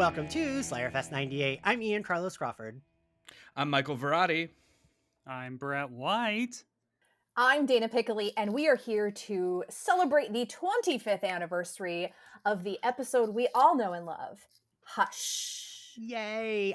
Welcome to Slayerfest 98. I'm Ian Carlos Crawford. I'm Michael Varrait. I'm Brett White. I'm Dana Piccolli, and we are here to celebrate the 25th anniversary of the episode we all know and love, Hush. Yay.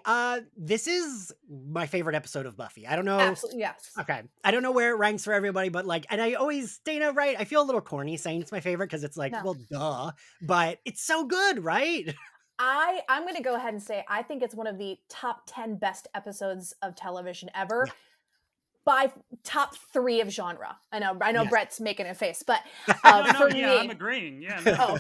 This is my favorite episode of Buffy. I don't know. Absolutely, yes. Okay. I don't know where it ranks for everybody, but and I always, Dana, right? I feel a little corny saying it's my favorite because it's No. well, duh, but it's so good, right? I'm going to go ahead and say I think it's one of the top 10 best episodes of television ever. Yeah. By top 3 of genre. I know Yes. Brett's making a face, but No, me, I'm agreeing. Yeah. No. Oh,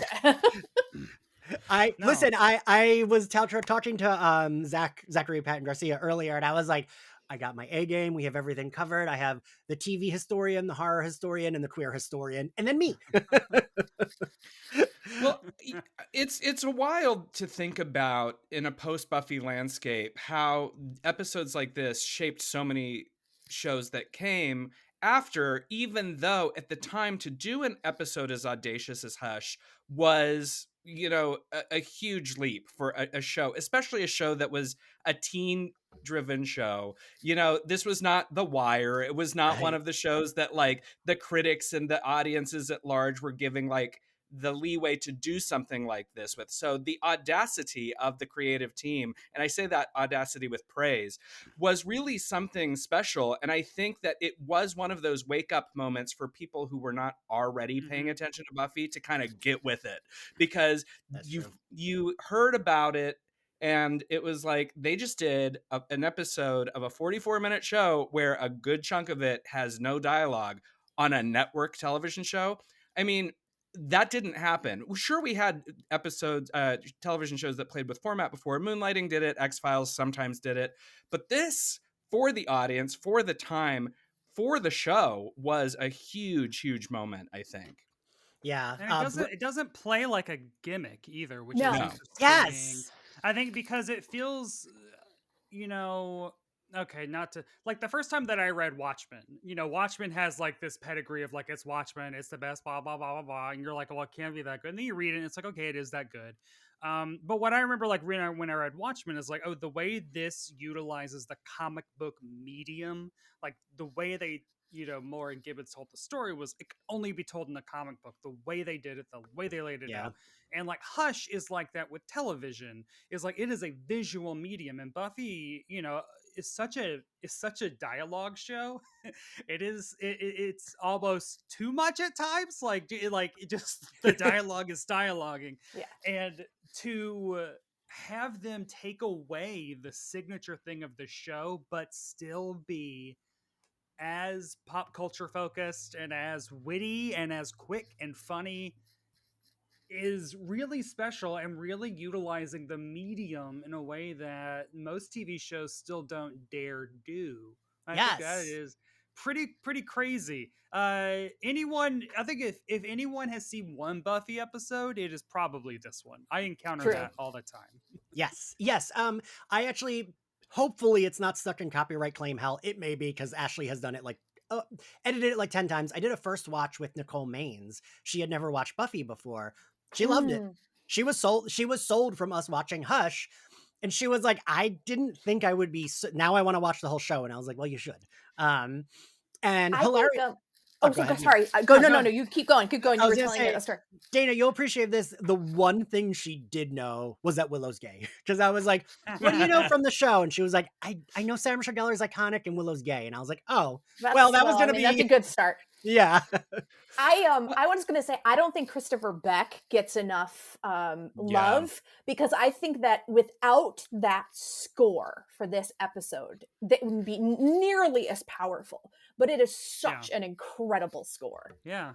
okay. Listen, I was talking to Zachary Patton Garcia earlier, and I was like, I got my A game. We have everything covered. I have the TV historian, the horror historian, and the queer historian, and then me. Well, it's wild to think about in a post-Buffy landscape how episodes like this shaped so many shows that came after, even though at the time to do an episode as audacious as Hush was, a huge leap for a show, especially a show that was a teen-driven show. This was not The Wire. It was not one of the shows that the critics and the audiences at large were giving the leeway to do something like this with. So the audacity of the creative team, and I say that audacity with praise, was really something special. And I think that it was one of those wake up moments for people who were not already paying attention to Buffy to kind of get with it, because you heard about it. And it was like they just did an episode of a 44-minute show where a good chunk of it has no dialogue on a network television show. I mean, that didn't happen. Sure, we had episodes, television shows that played with format before. Moonlighting did it. X-Files sometimes did it. But this, for the audience, for the time, for the show, was a huge, huge moment, I think. Yeah. And it doesn't play like a gimmick either, which No. is interesting. Yes. I think because it feels, okay, not to the first time that I read Watchmen, Watchmen has this pedigree of it's Watchmen, it's the best, blah blah blah blah blah, and you're like, well, it can't be that good. And then you read it, and it's like, okay, it is that good. But what I remember when I read Watchmen is the way this utilizes the comic book medium, the way they Moore and Gibbons told the story was it could only be told in the comic book. The way they did it, the way they laid it out, and Hush is like that with television. Is it is a visual medium, and Buffy, is such a dialogue show. It's almost too much at times. The dialogue is dialoguing, and to have them take away the signature thing of the show, but still be as pop culture focused and as witty and as quick and funny is really special, and really utilizing the medium in a way that most TV shows still don't dare do. I think that is pretty crazy. I think if anyone has seen one Buffy episode, it is probably this one. I encounter that all the time. Yes. I actually, hopefully it's not stuck in copyright claim hell. It may be, because Ashley has done it edited it 10 times. I did a first watch with Nicole Maines. She had never watched Buffy before. She loved it. She was sold from us watching Hush. And she was like, I didn't think I would be. Now I want to watch the whole show. And I was like, well, you should. And hilarious. Sorry. No. You keep going. You were telling me a story. Dana, you'll appreciate this. The one thing she did know was that Willow's gay. Because I was like, what do you know from the show? And she was like, I know Sarah Michelle Gellar's iconic and Willow's gay. And I was like, oh, was going to be. That's a good start. Yeah. I was going to say, I don't think Christopher Beck gets enough love, because I think that without that score for this episode, that wouldn't be nearly as powerful. But it is such an incredible score. Yeah.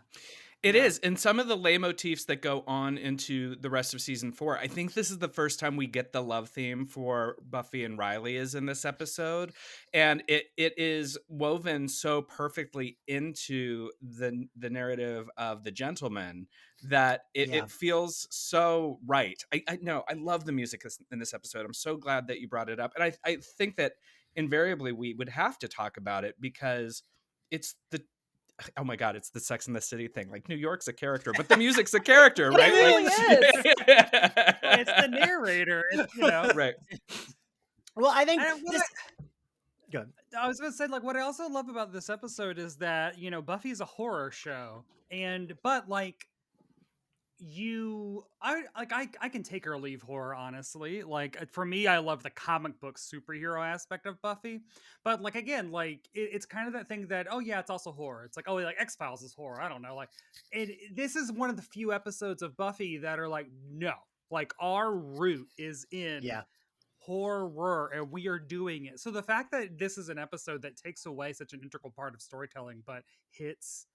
It is. And some of the leitmotifs that go on into the rest of season 4, I think this is the first time we get the love theme for Buffy and Riley is in this episode. And it is woven so perfectly into the narrative of the gentleman that it feels so right. I know. I love the music in this episode. I'm so glad that you brought it up. And I think that invariably we would have to talk about it, because it's oh my God, it's the Sex and the City thing. Like New York's a character, but the music's a character, It right? really is. It's the narrator. It's, Right. Well, I think and what this. Good. I was gonna say, like, what I also love about this episode is that Buffy's a horror show, but like I can take or leave horror, honestly. Like, for me, I love the comic book superhero aspect of Buffy, but like, again, like it's kind of that thing that, oh yeah, it's also horror. It's like, oh, like X-Files is horror. I don't know, like this is one of the few episodes of Buffy that are like, no, like our root is in Yeah. horror and we are doing it. So the fact that this is an episode that takes away such an integral part of storytelling but hits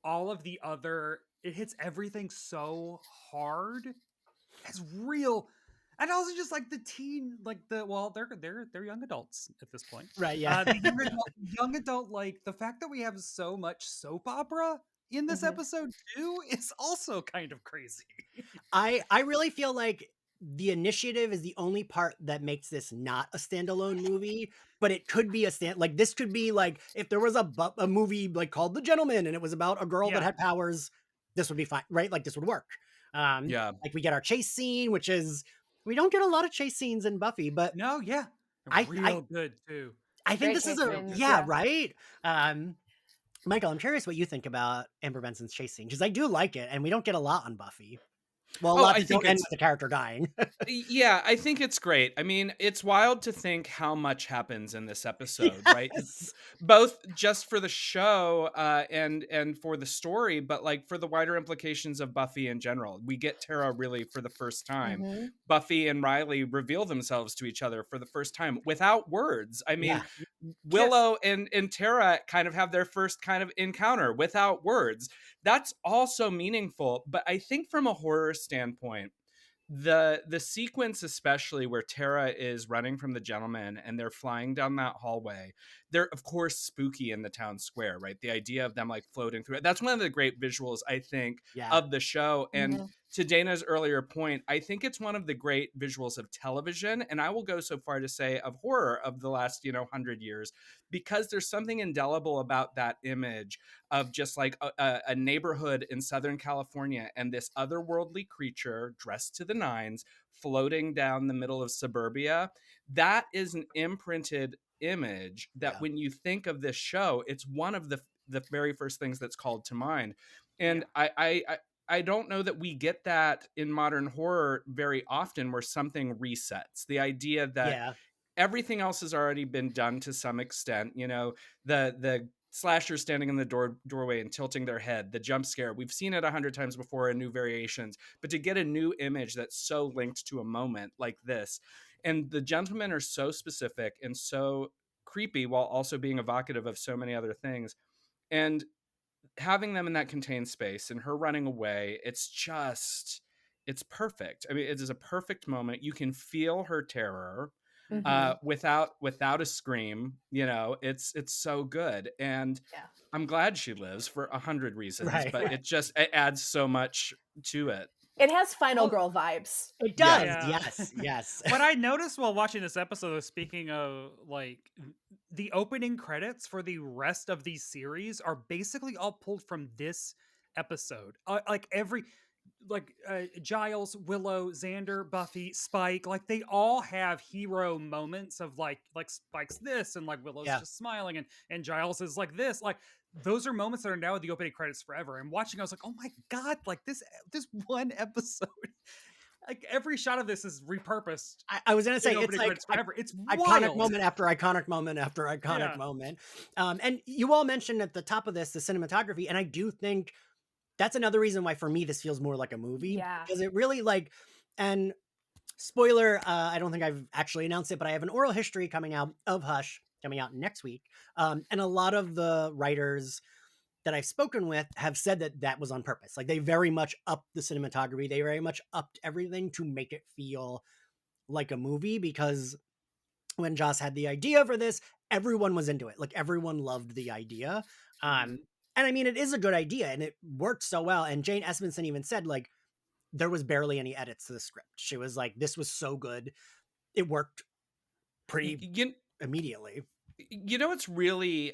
all of the other, it hits everything so hard. It's real. And also just like the teen, like they're young adults at this point. Right. Yeah. The young adult, like the fact that we have so much soap opera in this episode too is also kind of crazy. I really feel like the initiative is the only part that makes this not a standalone movie, but it could be like this could be like if there was a movie like called The Gentleman and it was about a girl that Yeah. had powers, this would be fine, right? Like this would work. Yeah. Like we get our chase scene, which is we don't get a lot of chase scenes in Buffy, but No, yeah. I Good too. I think Great this is chase a scenes, yeah, yeah. right. Michael, I'm curious what you think about Amber Benson's chase scene because I do like it, and we don't get a lot on Buffy. Well, a lot I that think don't end it's with the character dying. yeah, I think it's great. I mean, it's wild to think how much happens in this episode, right? Yes. Both just for the show and for the story, but like for the wider implications of Buffy in general. We get Tara really for the first time. Buffy and Riley reveal themselves to each other for the first time without words. I mean, Yeah. Willow and Tara kind of have their first kind of encounter without words. That's also meaningful, but I think from a horror standpoint, the sequence especially where Tara is running from the gentleman and they're flying down that hallway, they're of course spooky in the town square, right? The idea of them like floating through it, that's one of the great visuals I think Yeah. of the show. And to Dana's earlier point, I think it's one of the great visuals of television, and I will go so far to say of horror of the last 100 years, because there's something indelible about that image of just like a neighborhood in Southern California and this otherworldly creature dressed to the nines floating down the middle of suburbia. That is an imprinted image that when you think of this show, it's one of the very first things that's called to mind. And I don't know that we get that in modern horror very often where something resets. The idea that everything else has already been done to some extent, the slasher standing in the doorway and tilting their head, the jump scare, we've seen it 100 times before in new variations, but to get a new image that's so linked to a moment like this, and the gentlemen are so specific and so creepy while also being evocative of so many other things, and having them in that contained space and her running away, it's perfect. I mean, it is a perfect moment. You can feel her terror without a scream. It's so good, and I'm glad she lives for 100 reasons, but it adds so much to it. It has Final Girl vibes. It does. Yeah. Yes. What I noticed while watching this episode, speaking of like the opening credits for the rest of these series are basically all pulled from this episode. Giles, Willow, Xander, Buffy, Spike, like they all have hero moments of like Spike's this and like Willow's just smiling and Giles is like this. Like those are moments that are now in the opening credits forever. And watching, I was like, oh my God, like this one episode. Like every shot of this is repurposed. I was gonna say it's like forever. It's iconic wild. moment after iconic moment after iconic moment. And you all mentioned at the top of this the cinematography, and I do think that's another reason why for me this feels more like a movie. Yeah. Because it really and spoiler, I don't think I've actually announced it, but I have an oral history coming out of Hush coming out next week. And a lot of the writers that I've spoken with have said that was on purpose. Like they very much upped the cinematography. They very much upped everything to make it feel like a movie, because when Joss had the idea for this, everyone was into it. Like everyone loved the idea. And I mean, it is a good idea and it worked so well. And Jane Espenson even said like, there was barely any edits to the script. She was like, this was so good. It worked pretty immediately. You know what's really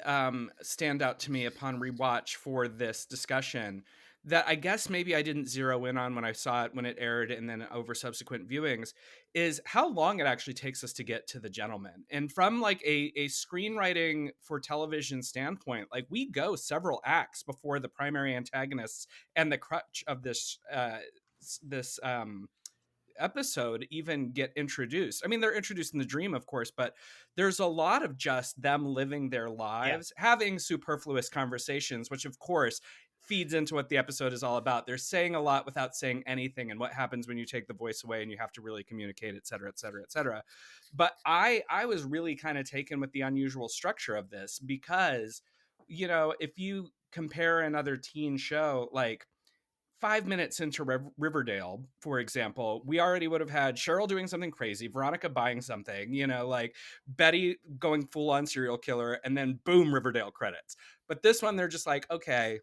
stand out to me upon rewatch for this discussion that I guess maybe I didn't zero in on when I saw it when it aired and then over subsequent viewings is how long it actually takes us to get to the gentleman. And from like a screenwriting for television standpoint, like we go several acts before the primary antagonists and the crutch of this episode even get introduced. I mean, they're introduced in the dream, of course, but there's a lot of just them living their lives, having superfluous conversations, which of course feeds into what the episode is all about. They're saying a lot without saying anything, and what happens when you take the voice away and you have to really communicate, et cetera, et cetera, et cetera. But I was really kind of taken with the unusual structure of this because, you know, if you compare another teen show, like 5 minutes into Riverdale, for example, we already would have had Cheryl doing something crazy, Veronica buying something, you know, like Betty going full on serial killer, and then boom, Riverdale credits. But this one, they're just like, okay,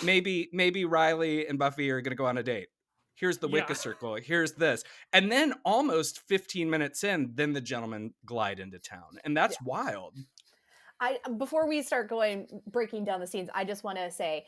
maybe Riley and Buffy are going to go on a date. Here's the Wicca circle. Here's this. And then almost 15 minutes in, then the gentlemen glide into town. And that's wild. Before we start breaking down the scenes, I just want to say,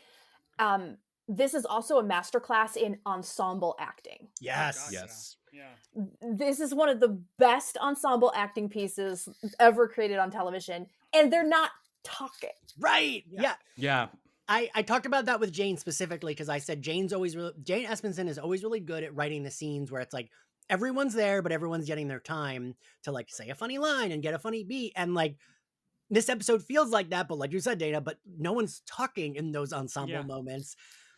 this is also a masterclass in ensemble acting. Yes. God, Yes. Yeah. This is one of the best ensemble acting pieces ever created on television, and they're not talking. Right. Yeah. Yeah. I talked about that with Jane specifically because I said Jane Espenson is always really good at writing the scenes where it's like everyone's there, but everyone's getting their time to like say a funny line and get a funny beat. And like this episode feels like that, but like you said, Dana, but no one's talking in those ensemble moments.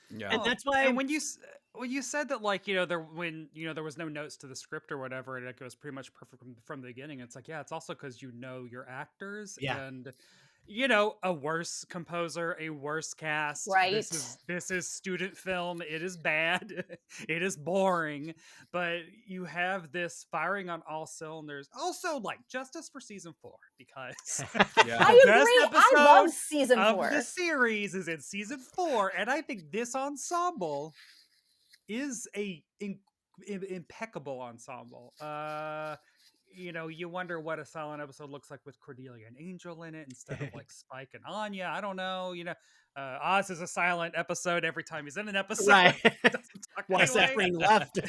Yeah. And that's why. And when you said that, like, you know, there was no notes to the script or whatever, and it was pretty much perfect from the beginning. It's like, yeah, it's also because you know your actors, and you know, a worse composer, a worse cast. Right. This is student film. It is bad. It is boring. But you have this firing on all cylinders. Also, like, justice for season 4 because I agree. I love season 4. The series is in season 4, and I think this ensemble is a impeccable ensemble. You know, you wonder what a silent episode looks like with Cordelia and Angel in it instead of like Spike and Anya. I don't know. You know, Oz is a silent episode every time he's in an episode. Right. Why Sapling left.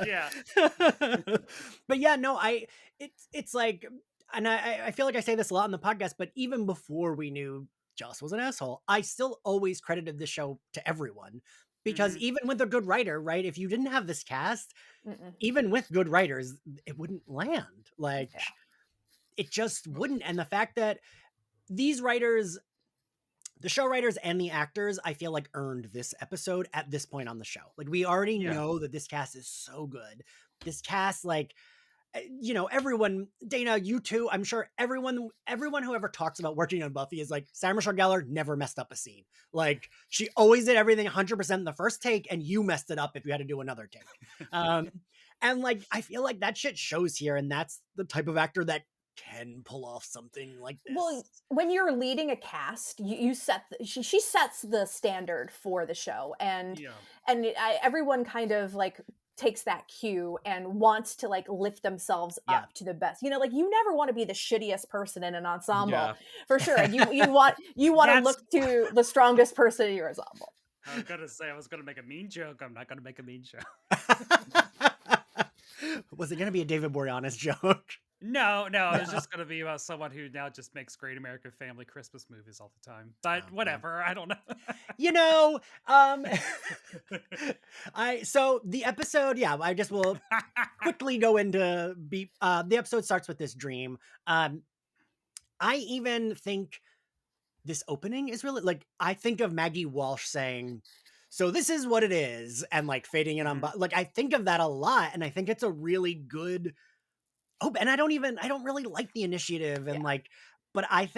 Yeah. But yeah, no, it's like, and I feel like I say this a lot in the podcast, but even before we knew Joss was an asshole, I still always credited this show to everyone. Because even with a good writer, right? If you didn't have this cast, even with good writers, it wouldn't land. Like, it just wouldn't. And the fact that these writers, the show writers and the actors, I feel like earned this episode at this point on the show. Like, we already know that this cast is so good. This cast, like, you know, everyone, Dana, you too, I'm sure everyone who ever talks about working on Buffy is like, Sarah Michelle Gellar never messed up a scene. Like, she always did everything 100% in the first take, and you messed it up if you had to do another take. And like, I feel like that shit shows here, and that's the type of actor that can pull off something like this. Well, when you're leading a cast, you set she sets the standard for the show, and everyone kind of like takes that cue and wants to like lift themselves up to the best. You know, like you never want to be the shittiest person in an ensemble, for sure. You want to look to the strongest person in your ensemble. I was gonna say I was gonna make a mean joke. I'm not gonna make a mean joke. Was it gonna be a David Boreanaz joke? No, it was just going to be about someone who now just makes Great American Family Christmas movies all the time. But whatever, I don't know. You know, so the episode, I just will quickly go into the episode starts with this dream. I even think this opening is really like, I think of Maggie Walsh saying, so this is what it is, and like fading in on, like, I think of that a lot, and I think it's a really good. Oh, and I don't really like the initiative and like, but I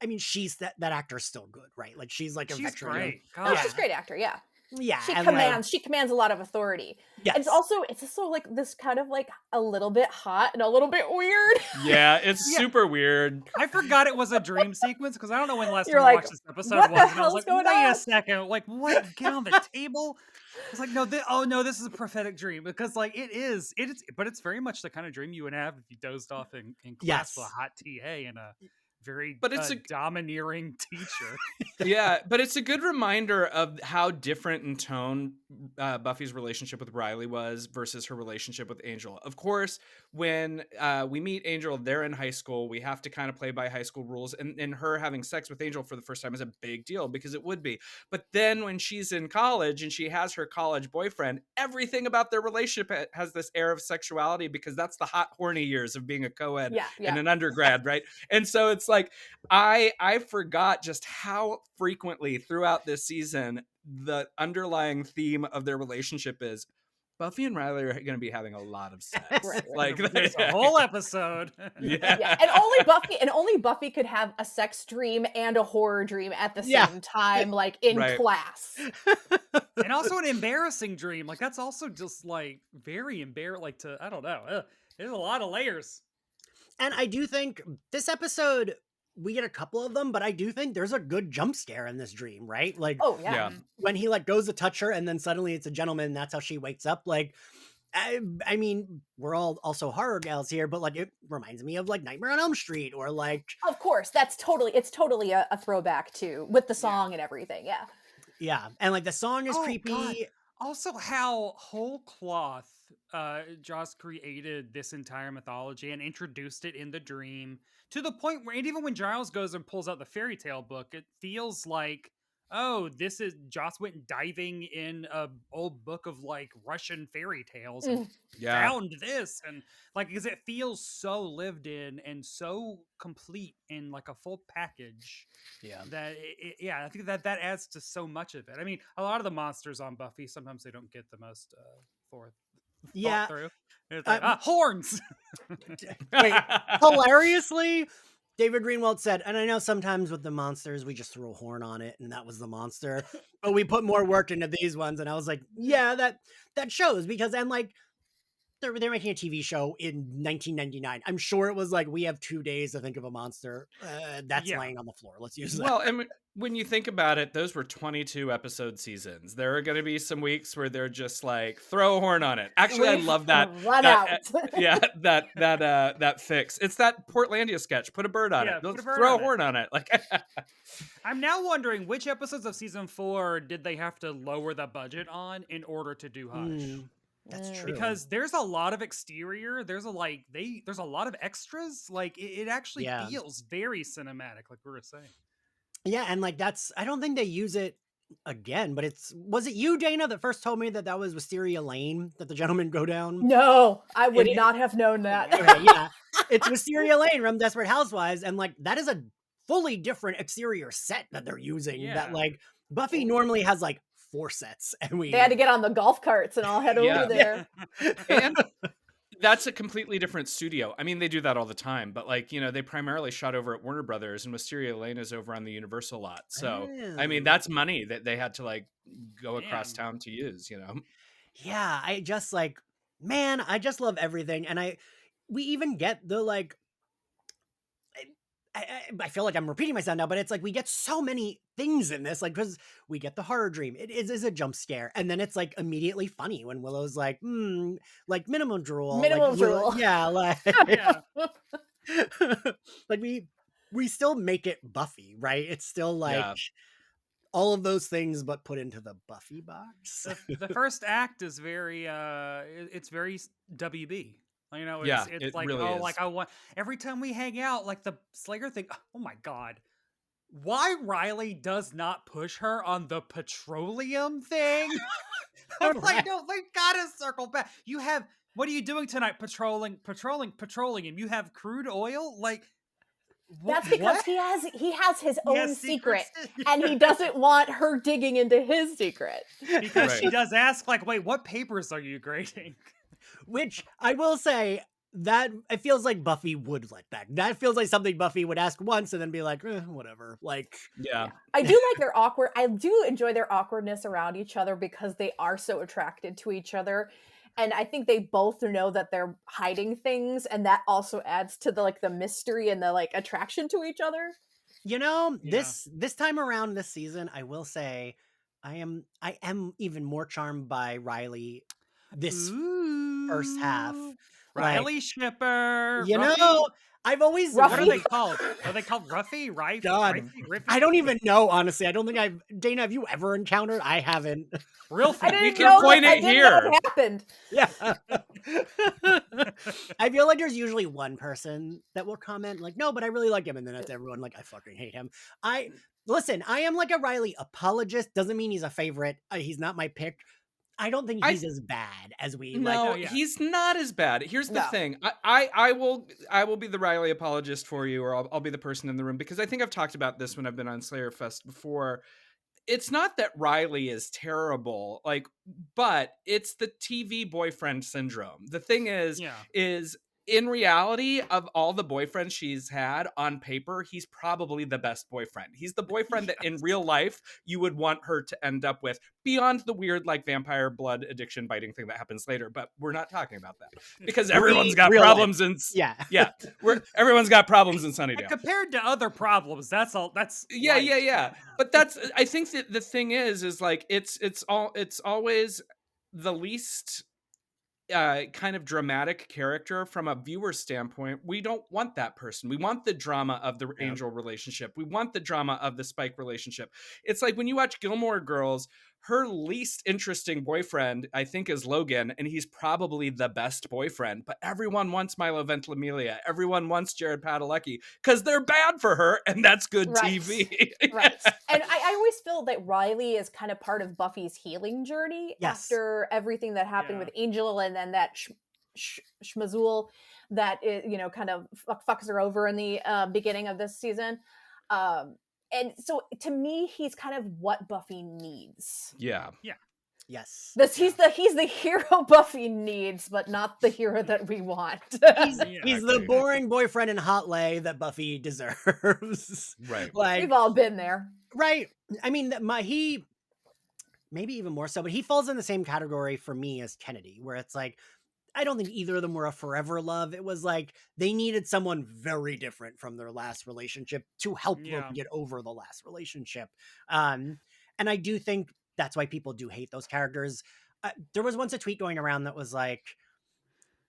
mean, she's that actor's still good, right? Like she's like a she's veteran. great. Oh, she's a great actor. Yeah. Yeah, She and like commands a lot of authority. yes. It's also like this kind of like a little bit hot and a little bit weird. Yeah, it's Yeah. super weird. I forgot it was a dream sequence because I don't know when the last You're time I like, watched this episode what the was, and I was hell's like, going wait a on? second, like what? Get on the table. It's like, no, oh no, this is a prophetic dream because like it is, but it's very much the kind of dream you would have if you dozed off in class with a Yes. hot TA and a very But it's a domineering teacher. yeah, but it's a good reminder of how different in tone Buffy's relationship with Riley was versus her relationship with Angel. Of course, when we meet Angel, they're in high school. We have to kind of play by high school rules. And her having sex with Angel for the first time is a big deal because it would be. But then when she's in college and she has her college boyfriend, everything about their relationship has this air of sexuality because that's the hot, horny years of being a co-ed and an undergrad, right? And so it's like, I forgot just how frequently throughout this season the underlying theme of their relationship is Buffy and Riley are going to be having a lot of sex. Right. Like There's a whole episode. yeah. And only Buffy could have a sex dream and a horror dream at the Yeah. same time, like in Right. class. And also an embarrassing dream. Like that's also just like very embarrassing. Like I don't know. There's a lot of layers. And I do think this episode, we get a couple of them, but I do think there's a good jump scare in this dream, right? Like Oh yeah. Yeah. when he like goes to touch her and then suddenly it's a gentleman, and that's how she wakes up. Like, I mean, we're all also horror gals here, but like it reminds me of like Nightmare on Elm Street or like Of course, it's totally a throwback to with the song and everything. Yeah. yeah, and like the song is Oh, creepy. God. Also, how whole cloth Joss created this entire mythology and introduced it in the dream to the point where, and even when Giles goes and pulls out the fairy tale book, it feels like, oh, this is Joss went diving in a old book of like Russian fairy tales and Yeah. found this, and like because it feels so lived in and so complete in like a full package. Yeah. That yeah, I think that adds to so much of it. I mean, a lot of the monsters on Buffy sometimes they don't get the most thought through. It's like, horns. Wait, hilariously, David Greenwald said, and I know sometimes with the monsters we just threw a horn on it and that was the monster, but we put more work into these ones, and I was like, yeah, that shows because then like they're making a TV show in 1999. I'm sure it was like, we have 2 days to think of a monster that's laying on the floor. Let's use that. Well, and when you think about it, those were 22 episode seasons. There are going to be some weeks where they're just like, throw a horn on it. Actually, I love that. Run out. Yeah, that fix. It's that Portlandia sketch. Put a bird on it. Throw a horn on it. Like, I'm now wondering which episodes of season 4 did they have to lower the budget on in order to do Hush? That's true. Because there's a lot of exterior. There's a lot of extras. Like it actually feels very cinematic, like we were saying. Yeah, and like I don't think they use it again, but was it you, Dana, that first told me that was Wisteria Lane that the gentlemen go down? No, I would not have known that. Okay, yeah. It's Wisteria Lane from Desperate Housewives, and like that is a fully different exterior set that they're using. Yeah. That like Buffy normally has like 4 sets, and They had to get on the golf carts and all head over there. And that's a completely different studio. I mean, they do that all the time, but like, you know, they primarily shot over at Warner Brothers, and Wisteria Lane is over on the Universal lot. So, I mean, that's money that they had to like go across town to use, you know? Yeah, I just like, man, I just love everything. And we even get the like, I feel like I'm repeating myself now, but it's like we get so many things in this, like because we get the horror dream. It is a jump scare, and then it's like immediately funny when Willow's like, like minimum drool, yeah, like like we still make it Buffy, right? It's still like all of those things, but put into the Buffy box. The first act is very, it's very WB. You know, it's like, really is. like I want every time we hang out, like the Slayer thing. Oh my God, why Riley does not push her on the petroleum thing? I'm like, no, they gotta circle back. What are you doing tonight? Patrolling, and you have crude oil, like. That's because he has his own secret, and he doesn't want her digging into his secret. Because she does ask, like, wait, what papers are you grading? Which I will say, that it feels like Buffy would let that. That feels like something Buffy would ask once and then be like, whatever. Like, Yeah. Yeah. I do like their awkward. I do enjoy their awkwardness around each other because they are so attracted to each other. And I think they both know that they're hiding things, and that also adds to the like the mystery and the like attraction to each other. Yeah. this time around this season, I will say I am even more charmed by Riley this first half. Ooh. Like, Riley shipper. you Ruffy? know, I've always Ruffy? What are they called? Are they called Ruffy? God, Riffy? I don't even know, honestly. I don't think Dana, have you ever encountered? I haven't. Real I thing. didn't can know point that, I it didn't know here. it happened. Yeah. I feel like there's usually one person that will comment like, no, but I really like him. And then it's everyone like, I fucking hate him. Listen, I am like a Riley apologist. Doesn't mean he's a favorite. He's not my pick. I don't think he's as bad as we like. No, Oh, yeah. he's not as bad. Here's the No. thing. I will be the Riley apologist for you, or I'll be the person in the room, because I think I've talked about this when I've been on Slayerfest before. It's not that Riley is terrible, like, but it's the TV boyfriend syndrome. The thing is Yeah. in reality, of all the boyfriends she's had, on paper, he's probably the best boyfriend. He's the boyfriend that in real life you would want her to end up with, beyond the weird like vampire blood addiction biting thing that happens later. But we're not talking about that because everyone's got Real problems in Yeah. everyone's got problems in Sunnydale. Compared to other problems, that's all. That's Yeah, light. yeah. But that's, I think that the thing is like it's always the least kind of dramatic character from a viewer standpoint. We don't want that person. We want the drama of the Angel relationship. We want the drama of the Spike relationship. It's like when you watch Gilmore Girls, her least interesting boyfriend, I think, is Logan, and he's probably the best boyfriend. But everyone wants Milo Ventimiglia. Everyone wants Jared Padalecki because they're bad for her, and that's good Right. TV. Right. And I always feel that Riley is kind of part of Buffy's healing journey after everything that happened with Angel, and then that schmazul that is, kind of fucks her over in the beginning of this season. And so to me, he's kind of what Buffy needs. Yeah. Yes. He's the hero Buffy needs, but not the hero that we want. He's the boring boyfriend in Hot Lay that Buffy deserves. Right. Like, We've all been there. Right. I mean, he maybe even more so, but he falls in the same category for me as Kennedy, where it's like, I don't think either of them were a forever love. It was like they needed someone very different from their last relationship to help them get over the last relationship. And I do think that's why people do hate those characters. There was once a tweet going around that was like,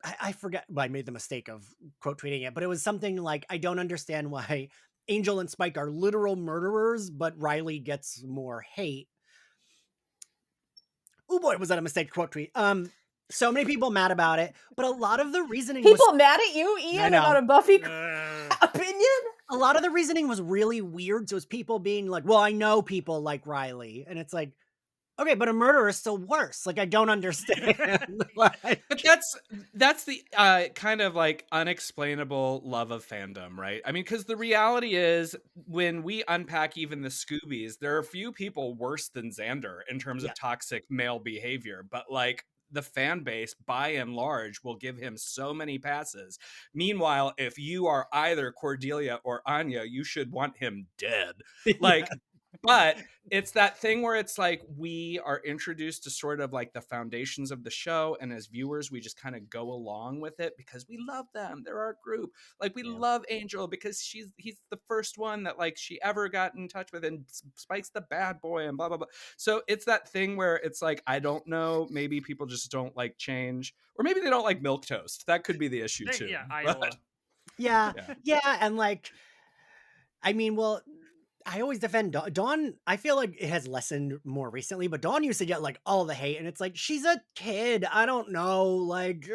I forget, well, I made the mistake of quote tweeting it, but it was something like, I don't understand why Angel and Spike are literal murderers, but Riley gets more hate. Oh boy, was that a mistake quote tweet. So many people mad about it, but a lot of the reasoning People mad at you, Ian, about a Buffy opinion? A lot of the reasoning was really weird. So it was people being like, well, I know people like Riley. And it's like, okay, but a murderer is still worse. Like, I don't understand. But that's the kind of like unexplainable love of fandom, right? I mean, because the reality is, when we unpack even the Scoobies, there are a few people worse than Xander in terms of toxic male behavior. But like, the fan base, by and large, will give him so many passes. Meanwhile, if you are either Cordelia or Anya, you should want him dead. Like, but it's that thing where it's like we are introduced to sort of like the foundations of the show, and as viewers we just kind of go along with it because we love them. They're our group. Like, we love Angel because he's the first one that like she ever got in touch with, and Spike's the bad boy and blah blah blah. So it's that thing where it's like, I don't know, maybe people just don't like change, or maybe they don't like milquetoast. That could be the issue too. Iowa. Yeah, and like, I mean, well, I always defend Dawn. I feel like it has lessened more recently, but Dawn used to get like all the hate, and it's like, she's a kid. I don't know, like,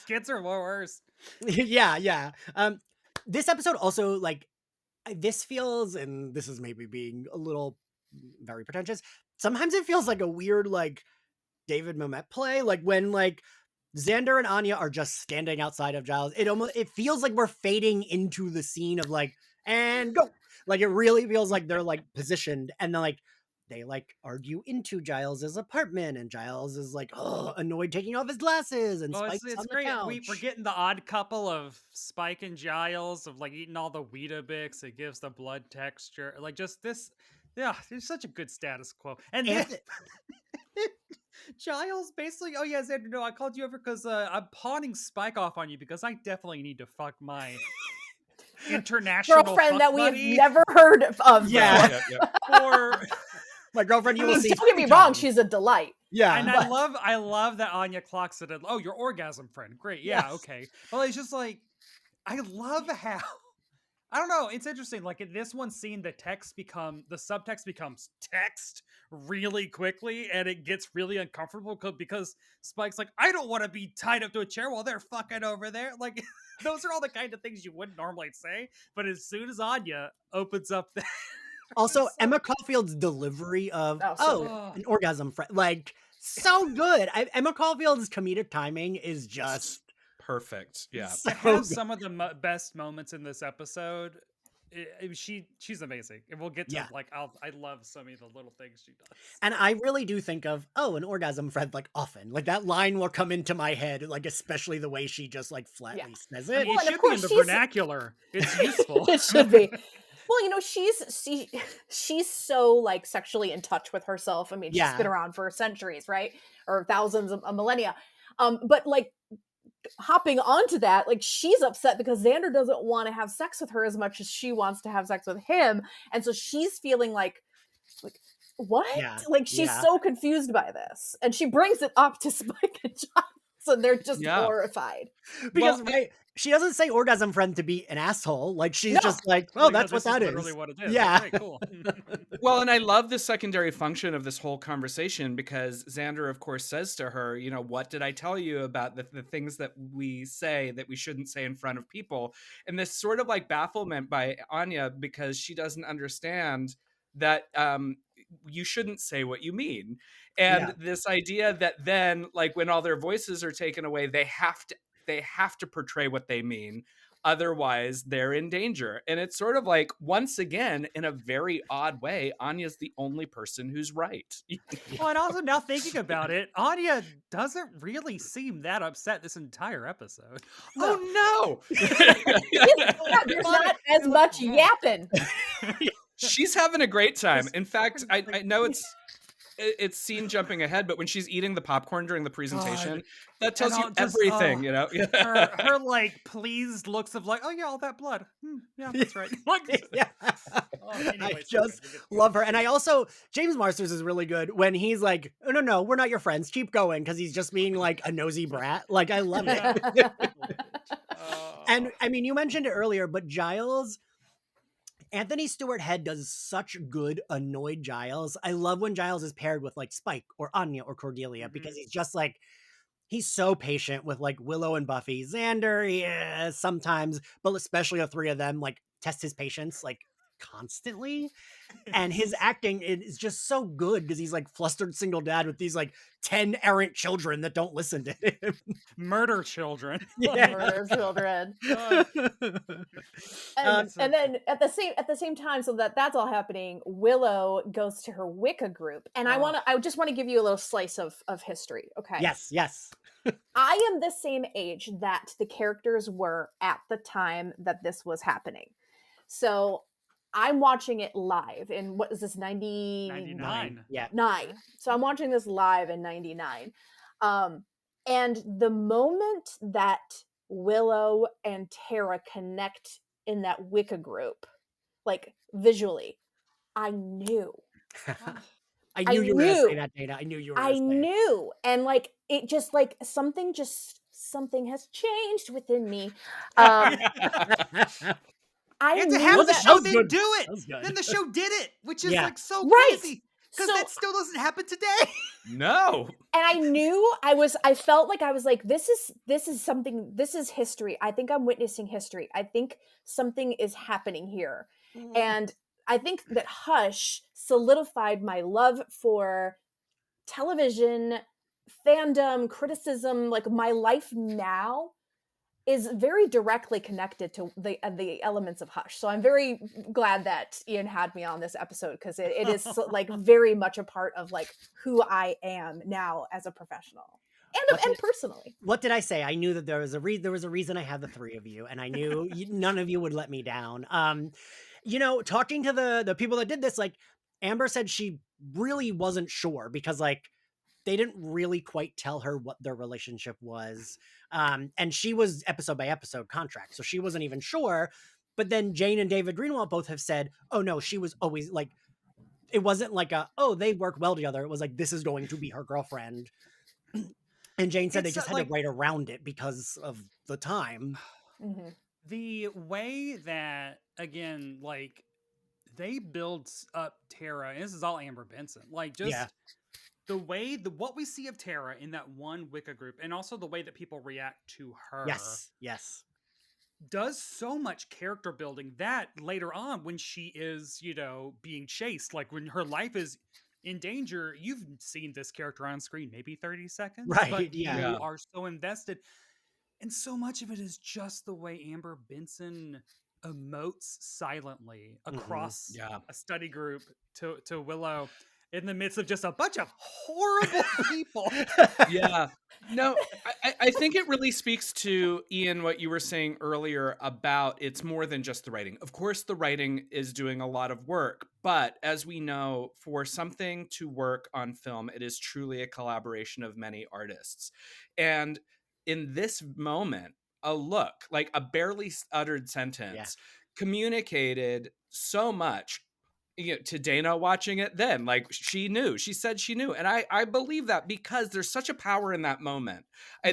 kids are worse. yeah. This episode also, like, this feels, and this is maybe being a little very pretentious, sometimes it feels like a weird like David Mamet play, like when like Xander and Anya are just standing outside of Giles. It feels like we're fading into the scene of like, and go. Like, it really feels like they're like positioned, and then like they like argue into Giles's apartment, and Giles is like, oh, annoyed taking off his glasses, and Well, Spike's it's on the great. We're couch. getting the odd couple of Spike and Giles of like eating all the Weetabix. It gives the blood texture. Like just this, yeah, it's such a good status quo. And then And Giles basically, oh yeah, Xander, no, I called you over because I'm pawning Spike off on you because I definitely need to fuck my international Girlfriend fuck that we have buddy. never heard of Yeah. before. Or my girlfriend, you will see. Don't get me wrong, she's a delight. Yeah. and But- I love that Anya clocks it. Oh, your orgasm friend, great, yeah, Yes. okay. Well, it's just like I love how I don't know. It's interesting. Like in this one scene, the subtext becomes text really quickly, and it gets really uncomfortable because Spike's like, I don't want to be tied up to a chair while they're fucking over there. Like those are all the kind of things you wouldn't normally say. But as soon as Anya opens up that. Also, Emma Caulfield's delivery of Oh. an orgasm friend, like so good. Emma Caulfield's comedic timing is just Perfect. Yeah. so To have good. some of the best moments in this episode, she's amazing, and we'll get to like I love some of the little things she does. And I really do think of an orgasm friend like often. Like that line will come into my head, like especially the way she just like flatly says I it. mean, Well, it and of should be in course the she's- vernacular. It's useful. It should be. Well, you know, she's so like sexually in touch with herself. I mean, she's been around for centuries, right? Or thousands of millennia. But like hopping onto that, like she's upset because Xander doesn't want to have sex with her as much as she wants to have sex with him. And so she's feeling like what? Yeah. Like she's so confused by this. And she brings it up to Spike and Giles, and they're just horrified. Because she doesn't say orgasm friend to be an asshole. Like she's just like, oh, that's what that is. Literally what it is. Yeah. Okay, cool. Well, and I love the secondary function of this whole conversation because Xander, of course, says to her, you know, what did I tell you about the things that we say that we shouldn't say in front of people? And this sort of like bafflement by Anya because she doesn't understand that you shouldn't say what you mean. And this idea that then, like, when all their voices are taken away, they have to portray what they mean. Otherwise, they're in danger. And it's sort of like, once again, in a very odd way, Anya's the only person who's right. Well, and also now thinking about it, Anya doesn't really seem that upset this entire episode. Oh, no. There's not as much yapping. She's having a great time. In fact, I know it's scene jumping ahead, but when she's eating the popcorn during the presentation, that tells you everything, you know? her like pleased looks of like, oh yeah, all that blood. Yeah, that's right. I just love her. And I also, James Marsters is really good when he's like, oh, no, we're not your friends. Keep going. Because he's just being like a nosy brat. Like, I love it. And I mean, you mentioned it earlier, but Giles, Anthony Stewart Head does such good annoyed Giles. I love when Giles is paired with like Spike or Anya or Cordelia because he's just like, he's so patient with like Willow and Buffy. Xander, yeah, sometimes, but especially the three of them like test his patience like constantly. And his acting is just so good because he's like flustered single dad with these like 10 errant children that don't listen to him. Murder children. Murder children. And then at the same time, so that's all happening, Willow goes to her Wicca group. And I just want to give you a little slice of history. Okay. Yes. I am the same age that the characters were at the time that this was happening. So I'm watching it live in, what is this, 99? Yeah. 9. So I'm watching this live in 99. And the moment that Willow and Tara connect in that Wicca group, like visually, I knew. I knew you were going to say that, Dana. I knew you were going to say it. I knew. And like, it just like, something has changed within me. I And to knew have the that- show was then good. do That it. was good. Then the show did it, which is Yeah. like so Right. crazy. Because So- that still doesn't happen today. No. And I knew I felt like I was like, this is something, this is history. I think I'm witnessing history. I think something is happening here. And I think that Hush solidified my love for television, fandom, criticism, like my life now. is very directly connected to the elements of Hush. So I'm very glad that Ian had me on this episode, because it is like very much a part of like who I am now as a professional and personally. What did I say? I knew that there was a reason I had the three of you, and I knew none of you would let me down. Talking to the people that did this, like Amber said, she really wasn't sure because like they didn't really quite tell her what their relationship was. And she was episode by episode contract, so she wasn't even sure. But then Jane and David Greenwald both have said, oh no, she was always like, it wasn't like they work well together. It was like, this is going to be her girlfriend. And Jane said they just had to write around it because of the time. Mm-hmm. The way that, again, like they build up Tara, and this is all Amber Benson, like just the way what we see of Tara in that one Wicca group, and also the way that people react to her. Yes. Does so much character building that later on when she is, being chased, like when her life is in danger, you've seen this character on screen maybe 30 seconds, right? But you are so invested, and so much of it is just the way Amber Benson emotes silently across a study group to Willow in the midst of just a bunch of horrible people. Yeah. No, I think it really speaks to, Ian, what you were saying earlier about it's more than just the writing. Of course, the writing is doing a lot of work, but as we know, for something to work on film, it is truly a collaboration of many artists. And in this moment, a look, like a barely uttered sentence, communicated so much to Dana watching it then. Like she said she knew. And I believe that because there's such a power in that moment.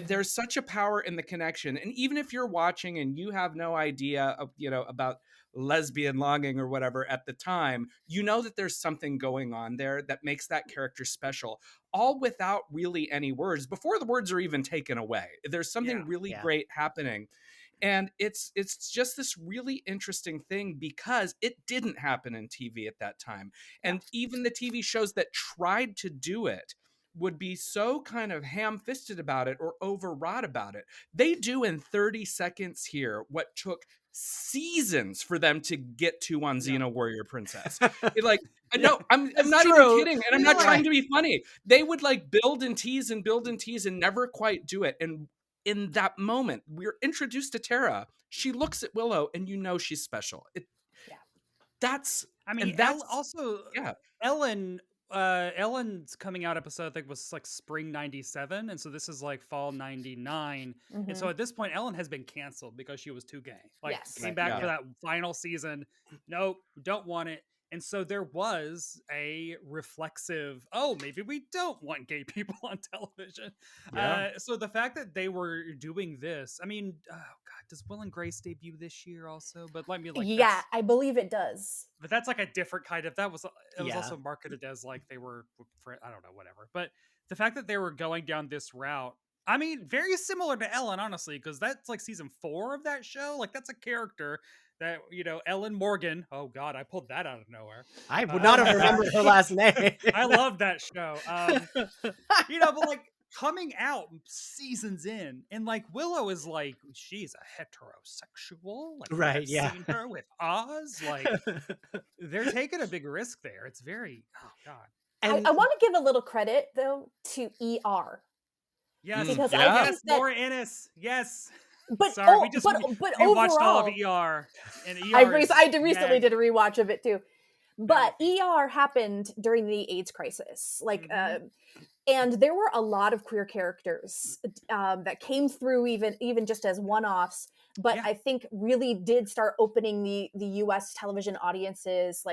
There's such a power in the connection. And even if you're watching and you have no idea of, about lesbian longing or whatever at the time, you know that there's something going on there that makes that character special, all without really any words, before the words are even taken away. There's something really great happening. And it's just this really interesting thing because it didn't happen in TV at that time. And even the TV shows that tried to do it would be so kind of ham-fisted about it or overwrought about it. They do in 30 seconds here what took seasons for them to get to on Xena Warrior Princess. No, I'm not even kidding, and I'm not trying to be funny. They would like build and tease and never quite do it. And in that moment, we're introduced to Tara. She looks at Willow, and she's special. Ellen's coming out episode, I think, was like spring 97, and so this is like fall 99. Mm-hmm. And so at this point, Ellen has been canceled because she was too gay. Came back for that final season. Nope, don't want it. And so there was a reflexive, maybe we don't want gay people on television. So the fact that they were doing this, I mean, does Will and Grace debut this year also? But let me I believe it does. But that's like a different kind of, it was also marketed as like they were, I don't know, whatever. But the fact that they were going down this route, I mean, very similar to Ellen, honestly, because that's like season 4 of that show. Like that's a character that, Ellen Morgan. Oh God, I pulled that out of nowhere. I would not have remembered her last name. I love that show. But like coming out seasons in, and like Willow is like, she's a heterosexual. Like, right? Seen her with Oz. Like they're taking a big risk there. It's very, oh God. And I want to give a little credit though to ER. Yes, because I think that Laura Innes. Yes. But sorry, we overall, watched all of ER. And ER I recently did a rewatch of it too. But ER happened during the AIDS crisis, and there were a lot of queer characters that came through, even just as one-offs. But I think really did start opening the U.S. television audiences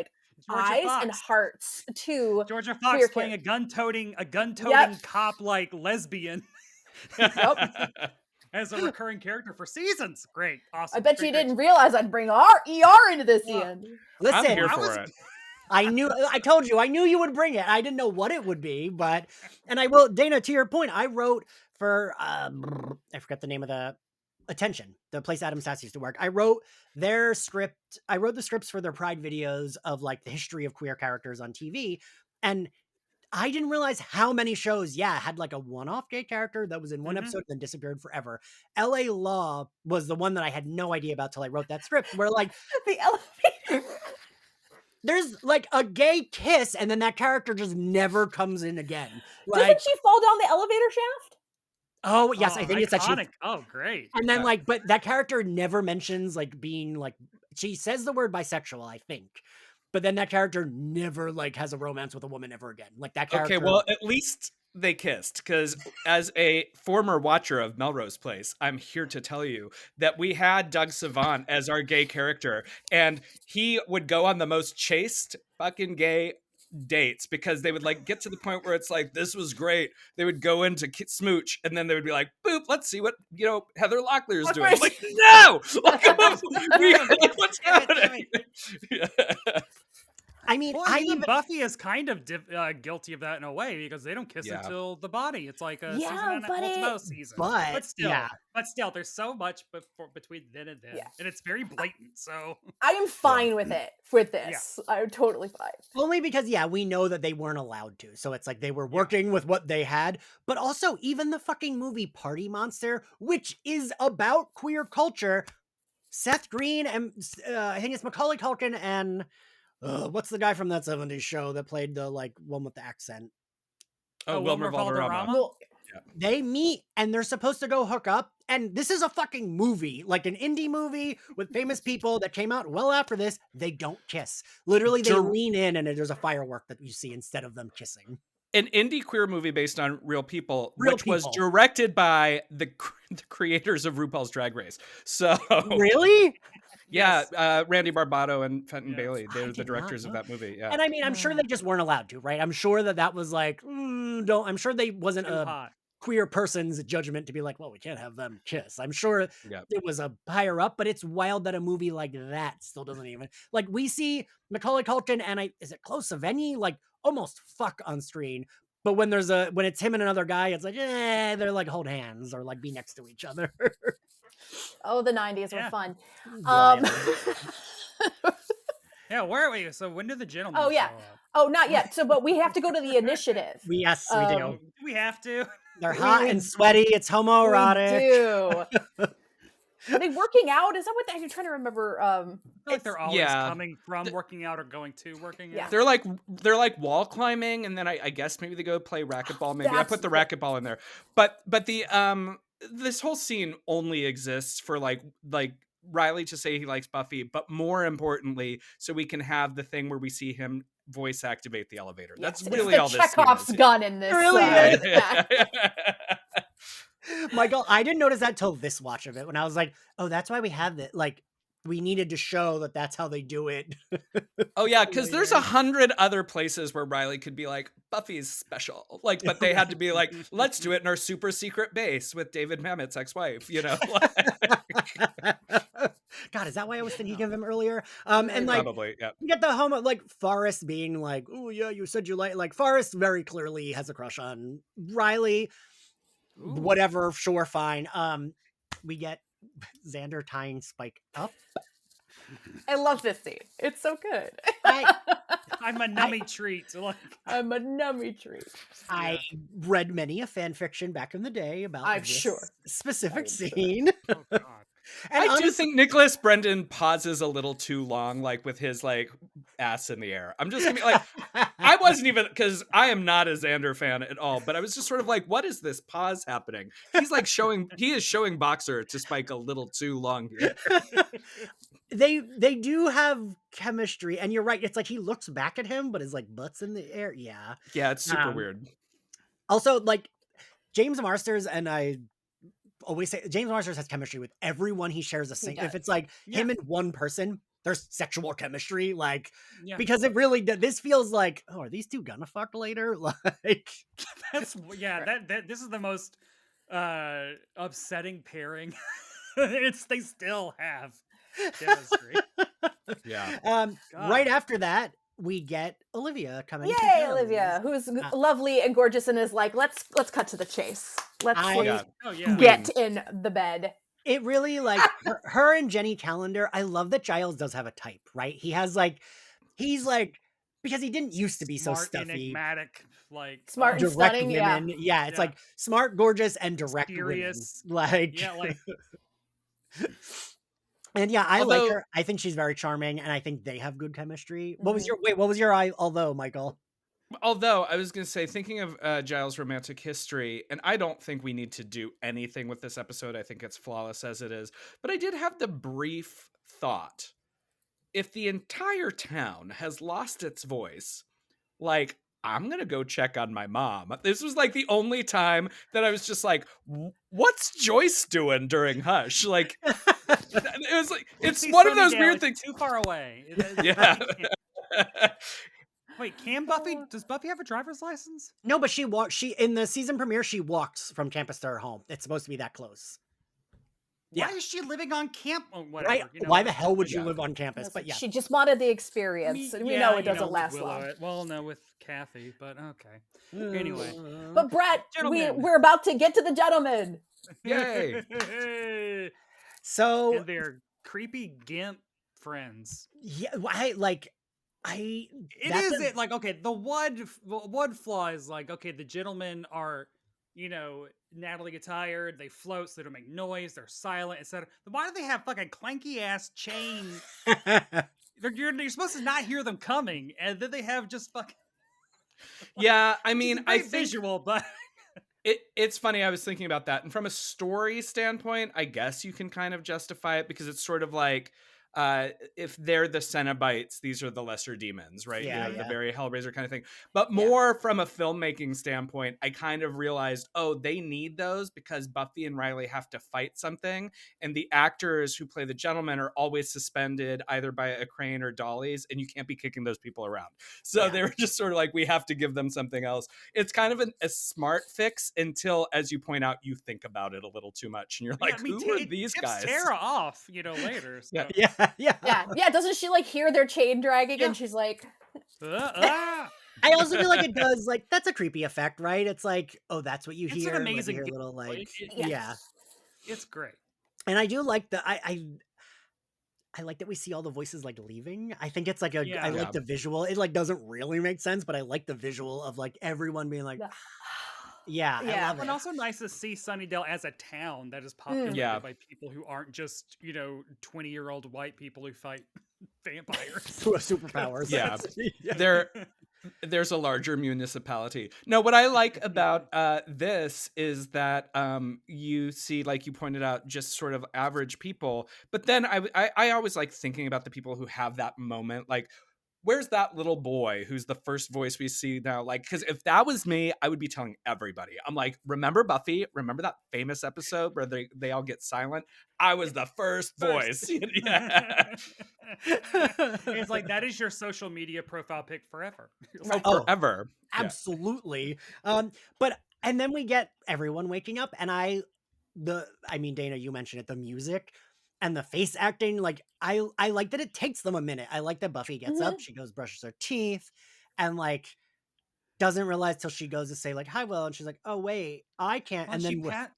eyes and hearts to Georgia Fox playing a gun-toting cop lesbian. Yep. As a recurring character for seasons. Great. Awesome. I bet you didn't realize I'd bring ER into this, Ian. Listen, I'm here for it. I told you, I knew you would bring it. I didn't know what it would be, and I will, Dana, to your point, I wrote for, I forgot the name of the Attention, the place Adam Sass used to work. I wrote their script. I wrote the scripts for their Pride videos of the history of queer characters on TV. And I didn't realize how many shows, had like a one-off gay character that was in one Mhm. episode and then disappeared forever. LA Law was the one that I had no idea about till I wrote that script, where like The elevator. there's like a gay kiss and then that character just never comes in again. Like, Doesn't she fall down the elevator shaft? oh yes, I Oh, think it's that she, iconic. Oh, great. and then Yeah. like, but that character never mentions like being like, she says the word bisexual, I think. But then that character never like has a romance with a woman ever again. Like that character. Okay, well, at least they kissed, because as a former watcher of Melrose Place, I'm here to tell you that we had Doug Savant as our gay character, and he would go on the most chaste fucking gay dates, because they would like get to the point where it's like, this was great. They would go into smooch, and then they would be like, boop, let's see what Heather Locklear is doing. I'm like, no, like, what's happening? Yeah. I mean, Well, I even even Buffy is kind of guilty of that in a way, because they don't kiss Yeah. until the body. It's like a Yeah, season and but it's most seasons. but still, yeah. there's so much between then and then, Yeah. and it's very blatant. So I am fine with it with this. I'm totally fine. Only because, we know that they weren't allowed to. So it's like they were working with what they had. But also, even the fucking movie Party Monster, which is about queer culture, Seth Green and I think it's Macaulay Culkin and what's the guy from that 70s show that played the like one with the accent? Oh, Wilmer Valderrama. Well, They meet and they're supposed to go hook up. And this is a fucking movie, like an indie movie with famous people that came out well after this. They don't kiss. Literally, they lean in and there's a firework that you see instead of them kissing. An indie queer movie based on real people, Real which was people. directed by the creators of RuPaul's Drag Race. So Really? yeah, Randy Barbato and Fenton Yes. Bailey, I they're the did not directors of know. that movie. Yeah. And I mean, I'm sure they just weren't allowed to, right? I'm sure that was like, I'm sure they wasn't too a hot. queer person's judgment to be like, well, we can't have them kiss. I'm sure Yeah. it was a higher up, but it's wild that a movie like that still doesn't even, like, we see Macaulay Culkin and is it Chloe Sevigny, like almost fuck on screen. But when when it's him and another guy, it's like, they're like hold hands or like be next to each other. oh, the 90s were Yeah. fun. Wild. Yeah, where are we? So when do the gentlemen? Oh, yeah. show up? Oh, not yet. So, but we have to go to the initiative. Yes, we do. Do we have to? They're hot we- and sweaty. It's homoerotic. We do. Are they working out? Is that what I'm trying to remember? I feel like It's- they're always yeah. coming from working out or going to working Yeah. out. They're like wall climbing, and then I guess maybe they go play racquetball. Maybe I That's put the the- racquetball in there. But the this whole scene only exists for like Riley to say he likes Buffy, but more importantly, so we can have the thing where we see him voice activate the elevator. That's Yes, really it's all the this scene Chekhov's is. gun in this. Really is. Yeah. Michael, I didn't notice that till this watch of it when I was like, oh, that's why we have that. Like, we needed to show that that's how they do it. Oh yeah, because there's 100 other places where Riley could be like, Buffy's special. Like, but they had to be like, let's do it in our super secret base with David Mamet's ex-wife, God, is that why I was thinking of him earlier? And like, Probably, yeah. you get the homo, like Forrest being like, oh yeah, you said you like Forrest very clearly has a crush on Riley. Ooh. Whatever, sure, fine. We get Xander tying Spike up. I love this scene. It's so good. I'm a nummy treat. Like, I'm a nummy treat. I read many a fan fiction back in the day about I'm this sure. specific I'm sure. scene. oh god. And I do honestly, think Nicholas Brendan pauses a little too long, like with his like ass in the air. I'm just gonna be like, I wasn't even, because I am not a Xander fan at all, but I was just sort of like, what is this pause happening? He's like he is showing Boxer to Spike a little too long here. they do have chemistry, and you're right. It's like he looks back at him, but his like butt's in the air. Yeah. Yeah, it's super weird. Also, like James Marsters, and I always say James Marsters has chemistry with everyone he shares a scene. If does. it's like Yeah. him and one person, there's sexual chemistry. Like Yeah. because it really this feels like, oh, are these two gonna fuck later? Like That's that this is the most upsetting pairing. They still have chemistry. Yeah. God. right after that, we get Olivia coming. to Yay, town. Olivia, who's lovely and gorgeous and is like, let's cut to the chase. Let's I- like, Yeah. Oh yeah. get in the bed. It really like her and Jenny Calendar. I love that Giles does have a type, right? He has like, he's like because he didn't used to be so Smart, stuffy. enigmatic, like Smart and Direct stunning, yeah. women. Yeah, it's Yeah. like smart, gorgeous, and direct women. Mysterious. Like, Yeah, like and yeah, I like Although her. I think she's very charming, and I think they have good chemistry. What was Mhm. your What was your although, Michael? Although I was going to say, thinking of Giles' romantic history, and I don't think we need to do anything with this episode. I think it's flawless as it is. But I did have the brief thought, if the entire town has lost its voice, like, I'm going to go check on my mom. This was like the only time that I was just like, what's Joyce doing during Hush? Like, it was like, it's see one of those Sunnydale, weird it's things. too far away. Yeah. Wait, can Buffy? Does Buffy have a driver's license? No, but she walked. She in the season premiere, she walks from campus to her home. It's supposed to be that close. Why Yeah. is she living on camp? Oh, whatever. Right? You know, Why the hell would you Yeah. live on campus? But yeah, She just wanted the experience, and we know it doesn't with last Willow, long. Well, no, with Kathy, but okay. Anyway. But Brett, Gentlemen. we're about to get to the gentlemen. Yay. so And their creepy gimp friends. yeah, It that's is it like okay. The one flaw is like okay. The gentlemen are, Natalie get tired. They float, so they don't make noise. They're silent, etc. Why do they have fucking clanky ass chain? You're supposed to not hear them coming, and then they have just fucking. Yeah, I It's mean, a I great think visual, but it's funny. I was thinking about that, and from a story standpoint, I guess you can kind of justify it because it's sort of like if they're the Cenobites, these are the lesser demons, right? Yeah, The yeah. very Hellraiser kind of thing. But more from a filmmaking standpoint, I kind of realized, oh, they need those because Buffy and Riley have to fight something, and the actors who play the gentlemen are always suspended either by a crane or dollies, and you can't be kicking those people around. So Yeah. they were just sort of like, we have to give them something else. It's kind of a smart fix until, as you point out, you think about it a little too much, and you're like, who are these tips guys? Tara off, later. So. Yeah. Doesn't she like hear their chain dragging Yeah. and she's like, I also feel like it does, like, that's a creepy effect, right? It's like, oh, that's what you It's hear. an like, you amazing hear a gimp, little like, Yes. yeah. It's great. And I do like I like that we see all the voices like leaving. I think it's like I Yeah. like the visual. It like doesn't really make sense, but I like the visual of like everyone being like, yeah, I Yeah. love And it. also nice to see Sunnydale as a town that is populated Yeah. by people who aren't just 20-year-old white people who fight vampires. Superpowers. Yeah. There's a larger municipality. No, what I like about this is that you see, like you pointed out, just sort of average people. But then I always like thinking about the people who have that moment, like, where's that little boy who's the first voice we see now? Like, because if that was me, I would be telling everybody. I'm like, remember Buffy? Remember that famous episode where they all get silent? I was the first voice. Yeah. It's like that is your social media profile pic forever. Oh, forever. Yeah. Absolutely. But and then we get everyone waking up, and I mean, Dana, you mentioned it, the music and the face acting. Like, I like that it takes them a minute. I like that Buffy gets up, she goes brushes her teeth, and like doesn't realize till she goes to say like hi Will, and she's like, oh wait, I can't. Well, And then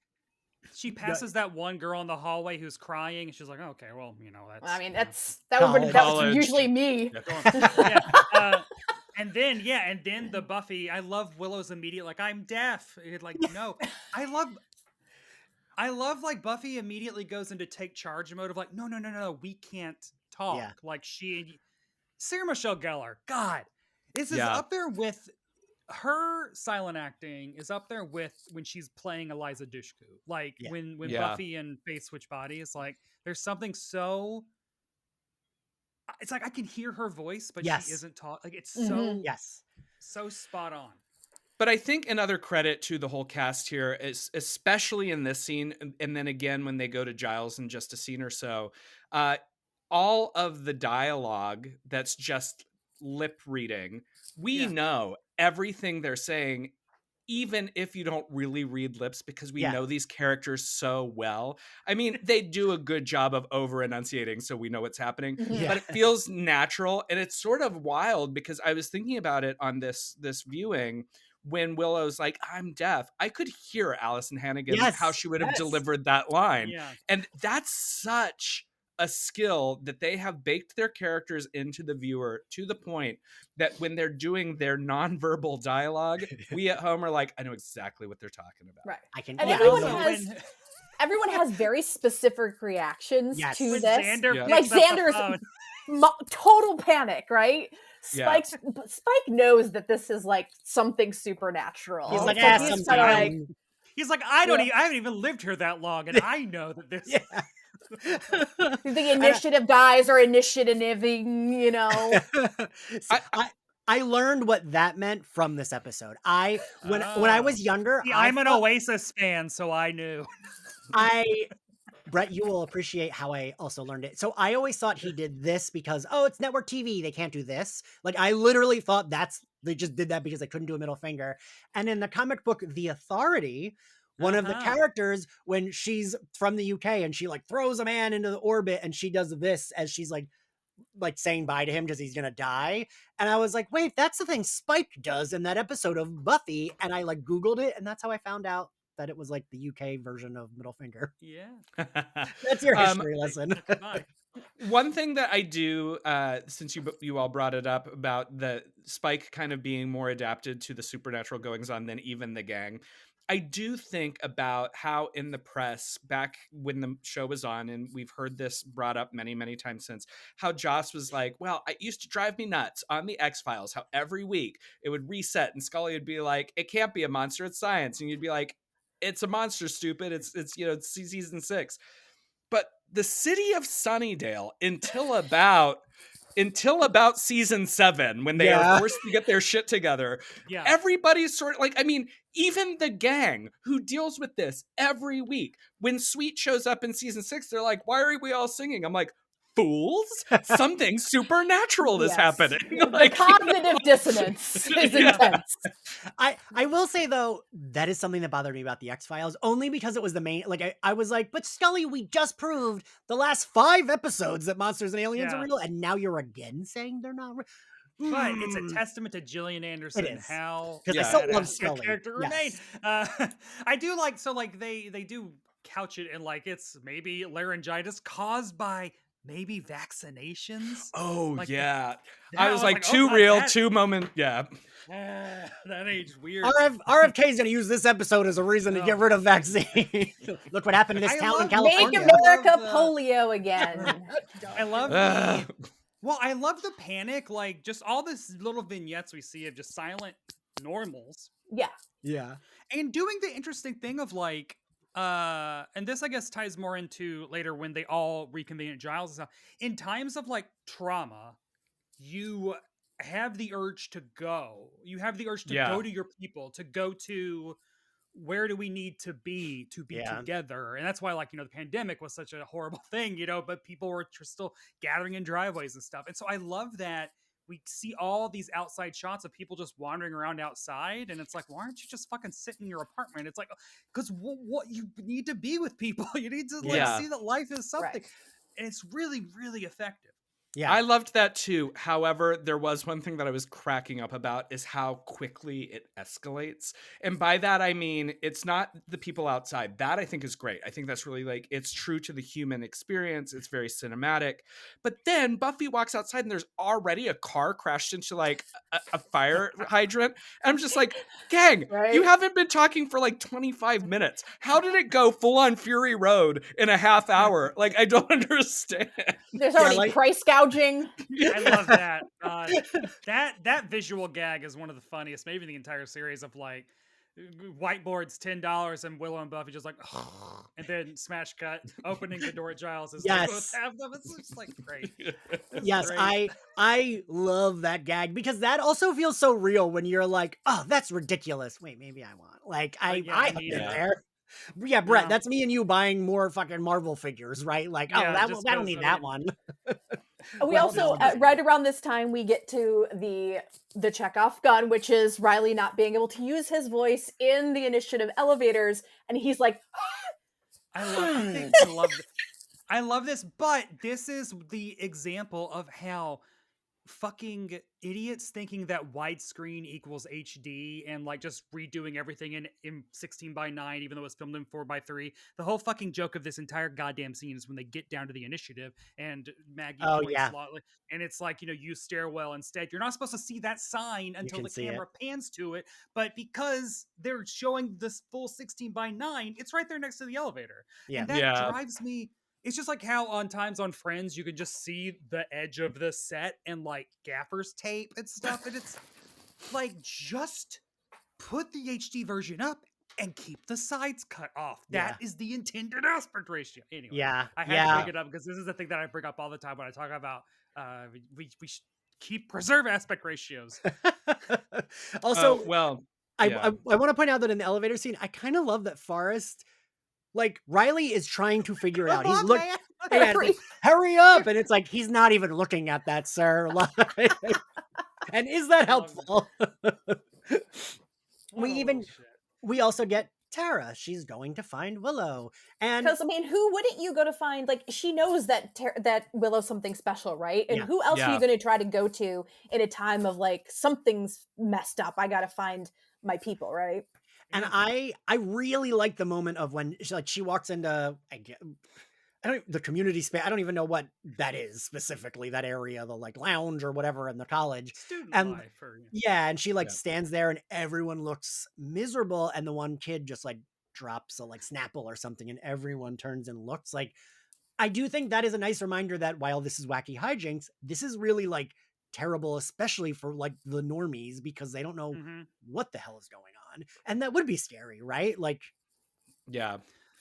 she passes that one girl in the hallway who's crying, and she's like, oh, okay, well, that's. I mean, that's that's usually me. And then the Buffy. I love Willow's immediate like I'm deaf. Like no, I love like Buffy immediately goes into take charge mode of like no, we can't talk. Yeah. Like Sarah Michelle Gellar. God, this is up there with her silent acting is up there with when she's playing Eliza Dushku. Like when Buffy and Faith switch bodies, like there's something so. It's like I can hear her voice, but she isn't talking. Like it's so spot on. But I think another credit to the whole cast here is, especially in this scene, and then again when they go to Giles in just a scene or so, all of the dialogue that's just lip reading, we know everything they're saying, even if you don't really read lips, because we know these characters so well. I mean, they do a good job of over enunciating so we know what's happening, but it feels natural, and it's sort of wild because I was thinking about it on this viewing. When Willow's like, I'm deaf, I could hear Allison Hannigan, how she would have delivered that line. Yeah. And that's such a skill that they have baked their characters into the viewer to the point that when they're doing their nonverbal dialogue, we at home are like, I know exactly what they're talking about. Right. I can. And Yeah, everyone has very specific reactions Yes. to when this. Xander Yeah. Like picks up the Xander's phone. total panic, right? Yeah. Spike knows that this is like something supernatural. He's like, So ah, he's kind of like, He's like, I Yeah. haven't even lived here that long, and I know that this. yeah. the initiative guys are initiativing, you know. I learned what that meant from this episode. When I was younger, See, I I'm an thought- Oasis fan, so I knew. Brett, you will appreciate how I also learned it. So I always thought he did this because, oh, it's network TV. They can't do this. Like, I literally thought they just did that because they couldn't do a middle finger. And in the comic book, The Authority, one of the characters, when she's from the UK and she like throws a man into the orbit and she does this as she's like saying bye to him because he's gonna die. And I was like, wait, that's the thing Spike does in that episode of Buffy. And I like Googled it, and that's how I found out that it was like the UK version of middle finger. Yeah. That's your history lesson. One thing that I do, since you all brought it up about the Spike kind of being more adapted to the supernatural goings on than even the gang, I do think about how in the press back when the show was on, and we've heard this brought up many, many times since, how Joss was like, well, it used to drive me nuts on the X-Files, how every week it would reset and Scully would be like, it can't be a monster, it's science. And you'd be like, it's a monster, stupid. It's season 6. But the city of Sunnydale until about season 7, when they are forced to get their shit together, everybody's sort of like, I mean, even the gang who deals with this every week, when Sweet shows up in season 6, they're like, why are we all singing? I'm like, fools, something supernatural is happening. The cognitive dissonance is intense. I will say though, that is something that bothered me about the X-Files, only because it was the main, like I was like, but Scully, we just proved the last 5 episodes that monsters and aliens are real, and now you're again saying they're not real. But it's a testament to Gillian Anderson and how because I still love Scully. Character remain. I do like, so like they do couch it in like it's maybe laryngitis caused by maybe vaccinations. Oh, like, yeah. I was like, too real, too moment. Yeah. That aged weird. RFK is going to use this episode as a reason to get rid of vaccine. Look what happened to this town in California. Make America polio again. I love I love the panic, like just all this little vignettes we see of just silent normals. Yeah. And doing the interesting thing of like, and this I guess ties more into later when they all reconvene at Giles and stuff. In times of like trauma, you have the urge to go. You have the urge to go to your people, to go to where do we need to be together. And that's why, like, the pandemic was such a horrible thing, but people were still gathering in driveways and stuff. And so I love that we see all these outside shots of people just wandering around outside, and it's like, why aren't you just fucking sitting in your apartment? It's like, because what you need to be with people. You need to see that life is something. Right. And it's really, really effective. Yeah, I loved that too. However, there was one thing that I was cracking up about is how quickly it escalates. And by that, I mean, it's not the people outside. That I think is great. I think that's really like, it's true to the human experience. It's very cinematic. But then Buffy walks outside and there's already a car crashed into like a fire hydrant. And I'm just like, gang, you haven't been talking for like 25 minutes. How did it go full on Fury Road in a half hour? Like, I don't understand. There's already price gouging. I love that. That visual gag is one of the funniest, maybe in the entire series, of like whiteboards $10 and Willow and Buffy just like, and then smash cut opening the door at Giles is like, both have them. It's just like great. Yes, great. I love that gag because that also feels so real when you're like, oh, that's ridiculous. Wait, maybe I want like I have been there. Yeah, Brett, that's me and you buying more fucking Marvel figures, right? Like, I don't need that one. We also, right around this time, we get to the Chekhov gun, which is Riley not being able to use his voice in the initiative elevators, and he's like, I love this, but this is the example of how fucking idiots thinking that widescreen equals HD and like just redoing everything in 16:9, even though it's filmed in 4:3. The whole fucking joke of this entire goddamn scene is when they get down to the initiative and Maggie Oh points yeah, and it's like, use stairwell instead. You're not supposed to see that sign you until can the see it. camera pans to it, but because they're showing this full 16:9, it's right there next to the elevator. Yeah. And that Yeah. drives me. It's just like how on times on Friends you can just see the edge of the set and like gaffer's tape and stuff, and it's like, just put the HD version up and keep the sides cut off. That Yeah. is the intended aspect ratio. Anyway, Yeah. I had to Yeah. bring it up because this is the thing that I bring up all the time when I talk about we should preserve aspect ratios. Also, Well, I yeah. I want to point out that in the elevator scene, I kind of love that Forrest, like Riley is trying to figure it out. He's look, yeah, it's like, hurry up, and it's like he's not even looking at that, sir. Like, and is that helpful? What a we little shit. also get Tara. She's going to find Willow, and Because I mean, who wouldn't you go to find? Like, she knows that that Willow's something special, right? And Yeah. who else are Yeah. you going to try to go to in a time of like something's messed up? I got to find my people, right? and Yeah. I really like the moment of when she walks into the community space. I don't even know what that is specifically, that area, the like lounge or whatever in the college. Student And life. Or, yeah, and she like Yeah. stands there and everyone looks miserable. And the one kid just like drops a like Snapple or something and everyone turns and looks. Like, I do think that is a nice reminder that while this is wacky hijinks, this is really like terrible, especially for like the normies, because they don't know Mhm. what the hell is going on. And that would be scary, right? Like, Yeah.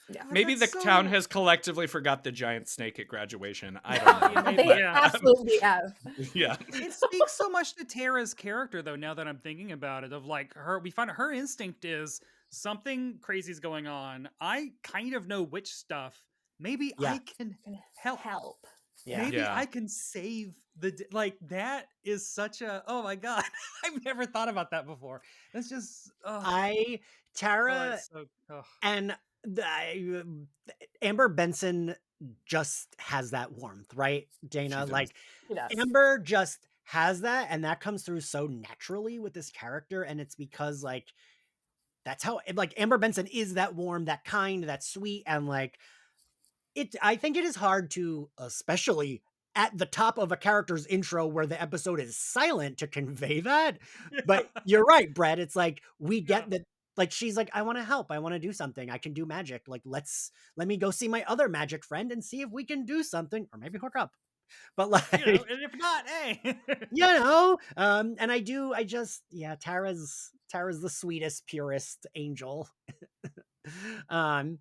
Yeah. Maybe the that's town so- has collectively forgot the giant snake at graduation. I don't know. Yeah, maybe, They yeah. absolutely have. Yeah. It speaks so much to Tara's character, though, now that I'm thinking about it, of like we find her instinct is something crazy is going on. I kind of know which stuff. Maybe Yeah. I can help. yeah. Maybe Yeah. I can save like, that is such a, oh my God. I've never thought about that before. That's just, Tara it's so, and Amber Benson just has that warmth, right, Dana? does. Like, She does. Amber just has that, and that comes through so naturally with this character, and it's because like that's how like Amber Benson is that warm, that kind, that sweet, and like I think it is hard to, especially at the top of a character's intro where the episode is silent, to convey that. But you're right, Brett. It's like we get that. Like, she's like, I want to help. I want to do something. I can do magic. Like, let me go see my other magic friend and see if we can do something, or maybe hook up. But like, and if not, hey. and Tara's the sweetest, purest angel. Then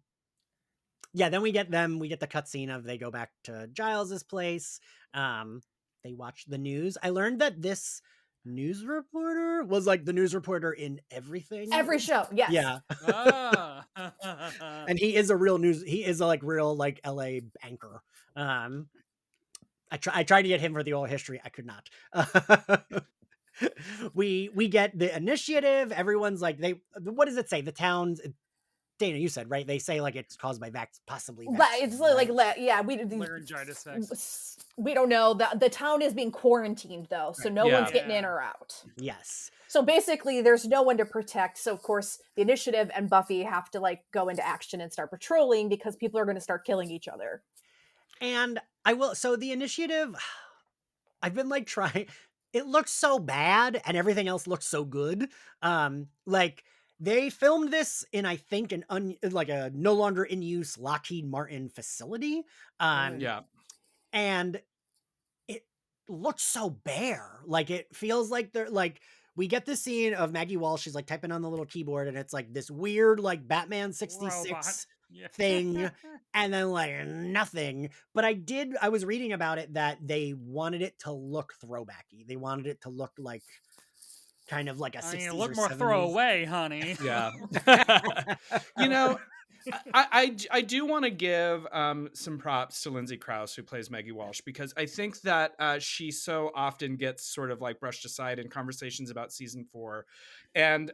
we get the cutscene of they go back to Giles's place. They watch the news. I learned that this news reporter was like the news reporter in everything. Every show, yes. Yeah. And he is a real real like LA anchor. I tried to get him for the oral history. I could not. We get the initiative. Everyone's like, what does it say? The town's, Dana, you said, right? They say like it's caused by possibly vaccine, It's right? like Laryngitis vaccine. we don't know. The town is being quarantined though, so no Yeah. one's getting in or out. Yes. So basically, there's no one to protect. So of course, the initiative and Buffy have to like go into action and start patrolling because people are going to start killing each other. And so the initiative, I've been like trying, it looks so bad and everything else looks so good. Like they filmed this in, I think, like a no longer in use Lockheed Martin facility. Yeah. And it looks so bare. Like it feels like they're like, we get this scene of Maggie Walsh. She's like typing on the little keyboard and it's like this weird, like Batman 66 Robot. thing, and then like nothing. But I was reading about it that they wanted it to look throwbacky. They wanted it to look like kind of like a 60s look or more 70s. throwaway, honey. Yeah. You know, I do want to give some props to Lindsay Krause, who plays Maggie Walsh, because I think that she so often gets sort of like brushed aside in conversations about season 4. And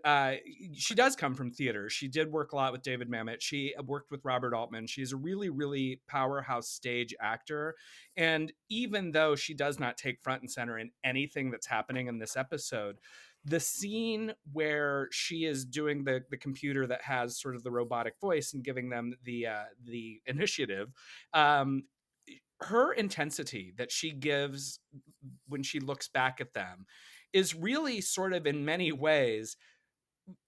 she does come from theater. She did work a lot with David Mamet. She worked with Robert Altman. She's a really, really powerhouse stage actor. And even though she does not take front and center in anything that's happening in this episode, the scene where she is doing the computer that has sort of the robotic voice and giving them the initiative, um, her intensity that she gives when she looks back at them is really sort of in many ways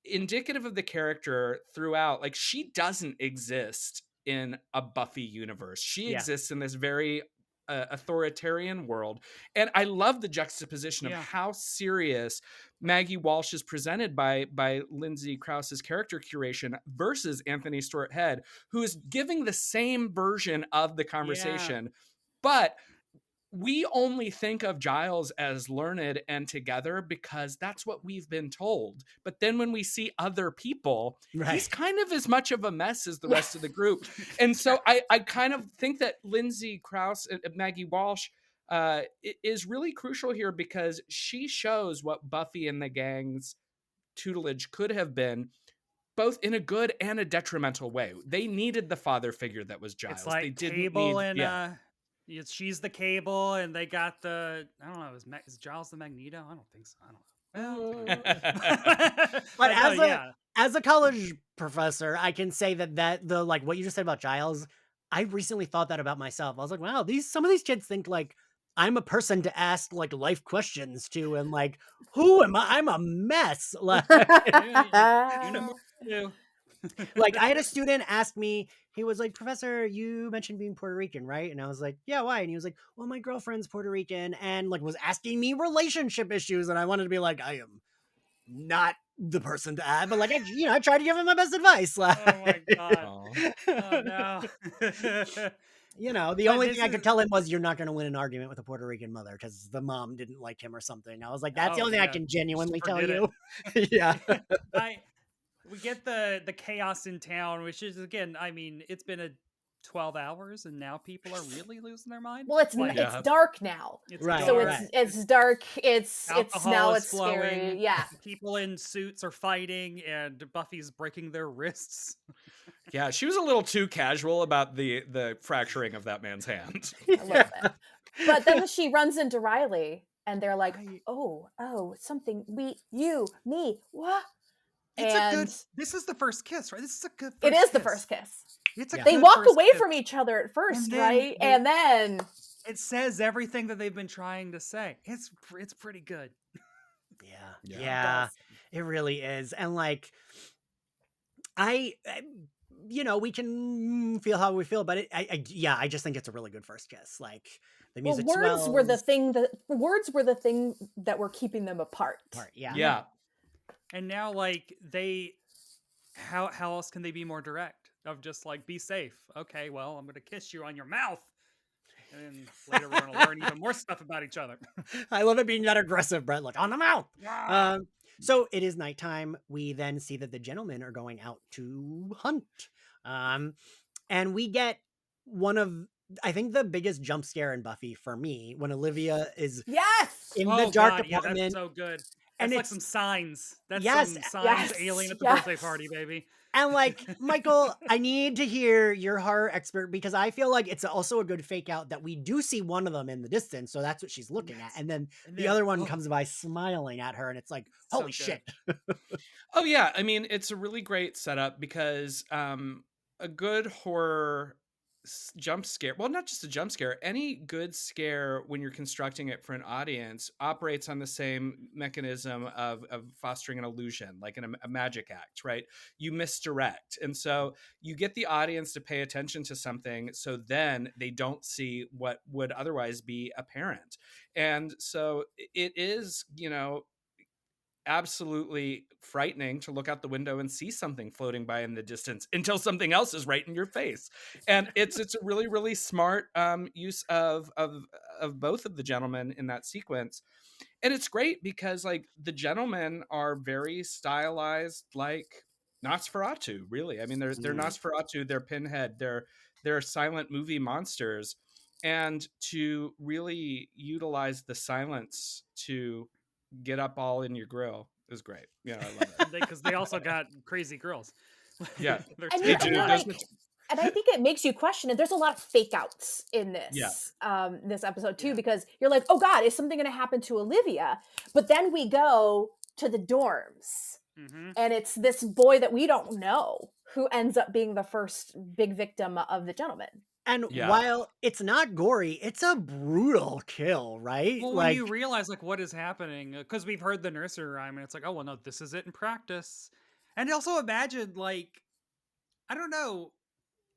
indicative of the character throughout. Like, she doesn't exist in a Buffy universe. She Yeah. exists in this very authoritarian world. And I love the juxtaposition of Yeah. how serious Maggie Walsh is presented by Lindsay Krause's character curation versus Anthony Stewart Head, who is giving the same version of the conversation. But we only think of Giles as learned and together because that's what we've been told. But then when we see other people, Right. he's kind of as much of a mess as the rest of the group. And so I kind of think that Lindsay Krause and Maggie Walsh is really crucial here, because she shows what Buffy and the gang's tutelage could have been, both in a good and a detrimental way. They needed the father figure that was Giles. It's like They didn't Cable need, and she's the Cable, and they got the, I don't know, is Giles the Magneto? I don't think so. I don't know. Well, But no, as a college professor, I can say that the like what you just said about Giles, I recently thought that about myself. I was like, wow, some of these kids think like I'm a person to ask like life questions to, and like, who am I? I'm a mess. Like, you know what to do. like I had a student ask me, he was like, Professor, you mentioned being Puerto Rican, right? And I was like, yeah, why? And he was like, well, my girlfriend's Puerto Rican, and like was asking me relationship issues. And I wanted to be like, I am not the person to add, but like, I tried to give him my best advice. Like, Oh my god. Aw. Oh no. the But only this thing I could is- tell him was, you're not going to win an argument with a Puerto Rican mother because the mom didn't like him or something. I was like, that's the Oh, only thing I yeah. can genuinely tell Forget you. Yeah. We get the chaos in town, which is, again, I mean, it's been 12 hours and now people are really losing their mind. Well, it's Like, Yeah. it's dark now. it's Right, So dark, it's dark. It's alcohol now is it's scary. flowing, Yeah. people in suits are fighting, and Buffy's breaking their wrists. Yeah, she was a little too casual about the fracturing of that man's hand. A little bit. But then she runs into Riley, and they're like, I- "Oh, something. You, me, what?" It's And a good. This is the first kiss, right? This is a good. it first is the kiss. first kiss. It's a Yeah. They good walk first away kiss. from each other at first, And then right? they- And then It says everything that they've been trying to say. It's pretty good. Yeah. Yeah. Yeah. It really is. And like, we can feel how we feel, but I just think it's a really good first kiss. Like, the well, music words were the swells. thing that were keeping them apart. Part, yeah. Yeah. And now, like, how else can they be more direct? Of just like, be safe. Okay, well, I'm gonna kiss you on your mouth, and then later we're gonna learn even more stuff about each other. I love it being that aggressive, Brett, like on the mouth. Yeah. So it is nighttime. We then see that the gentlemen are going out to hunt. And we get one of, I think, the biggest jump scare in Buffy for me, when Olivia is Yes. in the dark Yeah, apartment. that's so good. And That's like it's- some signs. That's Yes, some signs yes, alien at the yes. birthday party, baby. And like, Michael, I need to hear your horror expert, because I feel like it's also a good fake out that we do see one of them in the distance. So that's what she's looking at. And then And the then- other one oh, comes by smiling at her. And it's like, So holy good. shit. Oh yeah, I mean, it's a really great setup, because a good horror jump scare, well, not just a jump scare, any good scare, when you're constructing it for an audience, operates on the same mechanism of fostering an illusion, like a magic act, right? You misdirect, and so you get the audience to pay attention to something, so then they don't see what would otherwise be apparent. And so it is, absolutely frightening to look out the window and see something floating by in the distance until something else is right in your face. And it's a really, really smart use of both of the gentlemen in that sequence. And it's great because, like, the gentlemen are very stylized, like Nosferatu, really. I mean, they're Mm. Nosferatu, they're Pinhead, they're silent movie monsters, and to really utilize the silence to get up all in your grill is great. Yeah, I love it. Because they also got crazy girls. Yeah, They're And they you're, terrible. and do. you're Those, like, and I think it makes you question it. There's a lot of fake outs in yeah, this episode too, Yeah. because you're like, oh God, is something going to happen to Olivia? But then we go to the dorms, Mm-hmm. and it's this boy that we don't know who ends up being the first big victim of the gentleman. And yeah. while it's not gory, it's a brutal kill, right? Well, when Like, you realize like what is happening, because we've heard the nursery rhyme, and it's like, oh well, no, this is it in practice. And also imagine, like, I don't know,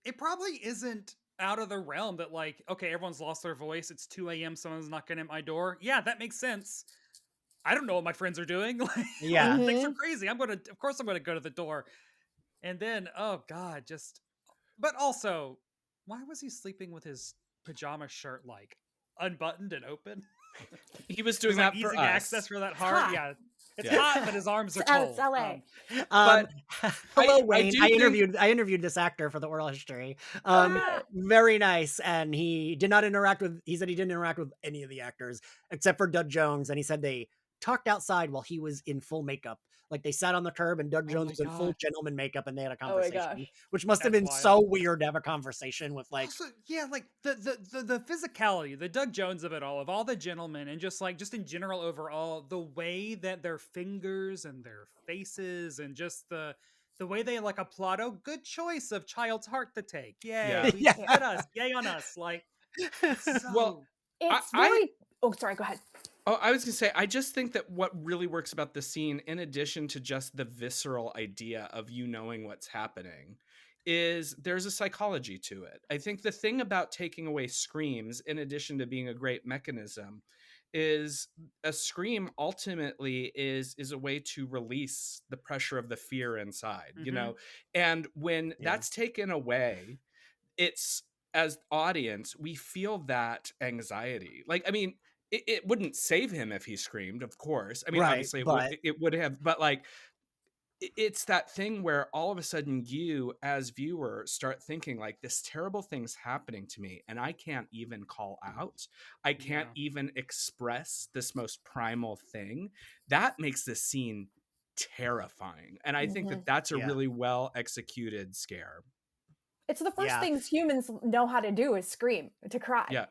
it probably isn't out of the realm that like, okay, everyone's lost their voice. It's 2 a.m. Someone's knocking at my door. Yeah, that makes sense. I don't know what my friends are doing. Like, yeah. things are Mhm. crazy. Of course, I'm gonna go to the door. And then, oh god, but also, why was he sleeping with his pajama shirt like unbuttoned and open? He was There's doing like that for easy us. access for that It's heart. hot. Yeah, it's Yeah. hot, but his arms are It's cold. LA. Um, But hello, I Wayne. do think I interviewed this actor for the oral history. Ah. Very nice, and he did not interact with. He said he didn't interact with any of the actors except for Doug Jones, and he said they talked outside while he was in full makeup. Like they sat on the curb, and Doug Oh Jones my was in full god, gentleman makeup, and they had a Oh my gosh. conversation, which must have that's been wild. so weird to have a conversation with like. Also, yeah, like the physicality, the Doug Jones of it all, of all the gentlemen, and just in general overall, the way that their fingers and their faces, and just the way they like applaud. Oh, good choice of child's heart to take. Yay, yeah. we Yeah. get us. Yay on us. Like Well, so. It's I very. Oh, sorry. Go ahead. oh, I was gonna say, I just think that what really works about the scene, in addition to just the visceral idea of you knowing what's happening, is there's a psychology to it. I think the thing about taking away screams, in addition to being a great mechanism, is a scream ultimately is a way to release the pressure of the fear inside, you Mm-hmm. know? And when Yeah. that's taken away, it's, as audience, we feel that anxiety. Like, I mean, it wouldn't save him if he screamed, of course. I mean, Right, obviously but it would have, but like it's that thing where all of a sudden you as viewer start thinking like, this terrible thing's happening to me and I can't even call out. I can't Yeah. even express this most primal thing. That makes this scene terrifying. And I think that Mhm. that's a yeah, really well executed scare. It's the first yeah, things humans know how to do is scream, to cry. Yeah.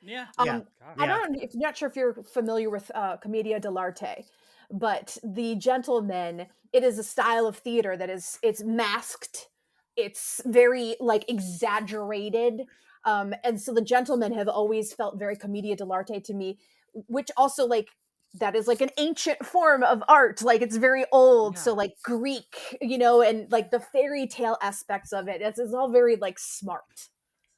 Yeah. yeah, God. I yeah. don't know if not sure if you're familiar with Commedia dell'arte, but the Gentleman, it is a style of theater that is it's masked, it's very like exaggerated. And so the Gentlemen have always felt very Commedia dell'arte to me, which also like that is like an ancient form of art, like it's very old, so Yeah. like Greek, you know, and like the fairy tale aspects of it, it's all very like smart.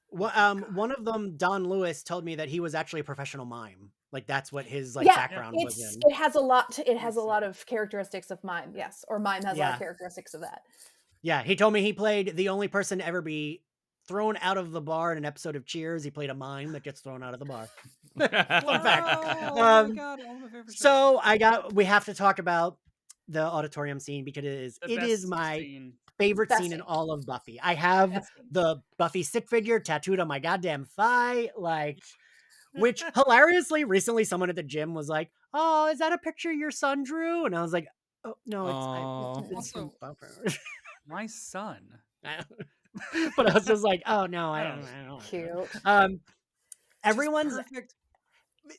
Well, God. one of them, Don Lewis, told me that he was actually a professional mime. Like that's what his like Yeah, Yeah. background was in. it has a lot it has a Makes lot sense. of characteristics of mime, yes, or mime has a lot of Yeah, characteristics of that. yeah. He told me he played the only person to ever be thrown out of the bar in an episode of Cheers. He played a mime that gets thrown out of the bar. Fun fact. Oh my Um, god, all my favorite shows. so we have to talk about the auditorium scene because The it is best my scene. favorite Best scene in scene. all of Buffy. I have Best scene. the Buffy stick figure tattooed on my goddamn thigh, like, which hilariously recently someone at the gym was like, "Oh, is that a picture your son drew?" And I was like, "Oh no, Oh, it's from Also, Buffer." my son. But I was just like, "Oh no, I Oh, don't." Cute. Um, just everyone's perfect.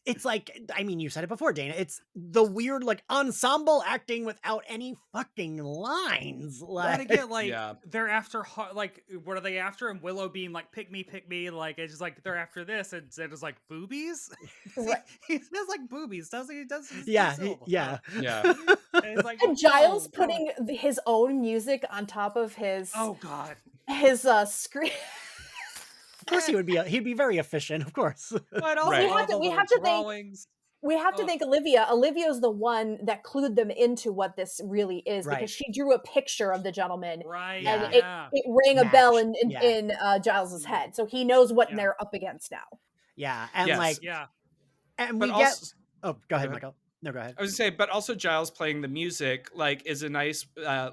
it's like, I mean, you said it before, Dana. It's the weird like ensemble acting without any fucking lines. But Like, again, like yeah. they're after like what are they after? And Willow being like, pick me, like it's just like they're after this, and it is like boobies. Right. He says like boobies, does he? He does his yeah, syllable yeah. stuff. Yeah. And it's like And Giles no. putting his own music on top of his Oh god. screen. Of course he would be. He'd be very efficient, of course. But also Right. all the we little have to think drawings. we have to Ugh. thank Olivia. Olivia's the one that clued them into what this really is Right. because she drew a picture of the Gentleman Right. Yeah. and Yeah. it rang a bell Match. in Yeah. Giles's head. So he knows what Yeah. they're up against now. Yeah, and Yes. like, Yeah. and But we get. also, Oh, go go ahead, ahead. Michael. No, go ahead. I was gonna say, but also Giles playing the music like is a nice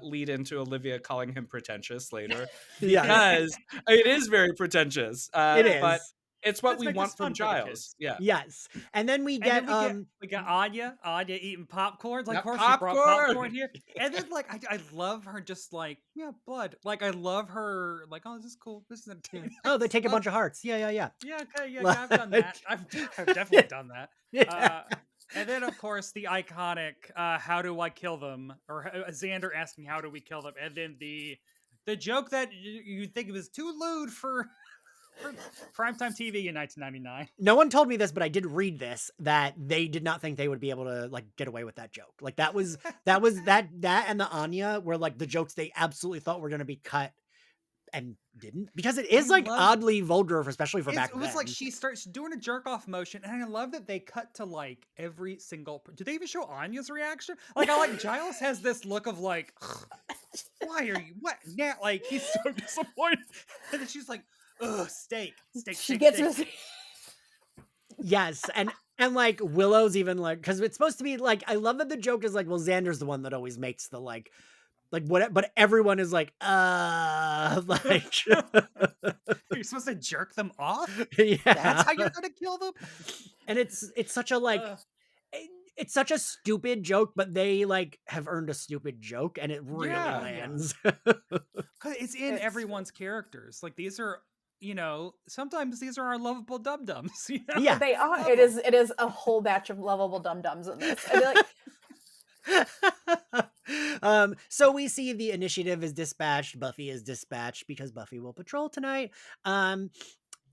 lead into Olivia calling him pretentious later, Yeah, because it is very pretentious. it But is. it's what Let's we make this want from fun for the Giles. kids. Yeah, Yes. And then we And get then we get Anya eating popcorns. Like, of that course, she brought popcorn popcorn. here. And then, like, I love her just like, yeah, blood. Like, I love her. Like, oh, this is cool. This is entertaining. oh, they take a Love- bunch of hearts. Yeah, yeah, Yeah, okay, yeah, Like- I've done that. I've definitely done that. yeah. And then, of course, the iconic "How do I kill them?" or Xander asking, "How do we kill them?" And then the joke that you think was too lewd for primetime TV in 1999. No one told me this, but I did read this that they did not think they would be able to like get away with that joke. Like that was that and the Anya were like the jokes they absolutely thought were going to be cut and didn't, because it is I like love- oddly vulgar, especially for back It was then. like she starts doing a jerk off motion, and I love that they cut to like every single. Do they even show Anya's reaction? Like, I like Giles has this look of like, why are you what now? Like he's so disappointed, and then she's like, ugh, steak. She gets steak. Yes, and like Willow's even like, because it's supposed to be like, I love that the joke is like, well, Xander's the one that always makes the like what, but everyone is like like You're supposed to jerk them off. yeah, That's how you're gonna kill them. and it's such a like it's such a stupid joke, but they like have earned a stupid joke, and it really Yeah. lands. 'Cause it's in everyone's characters. Like these are, sometimes these are our lovable dum dums. Yeah. They are. It is a whole batch of lovable dum dums in this. I feel like So we see the initiative is dispatched. Buffy is dispatched because Buffy will patrol tonight.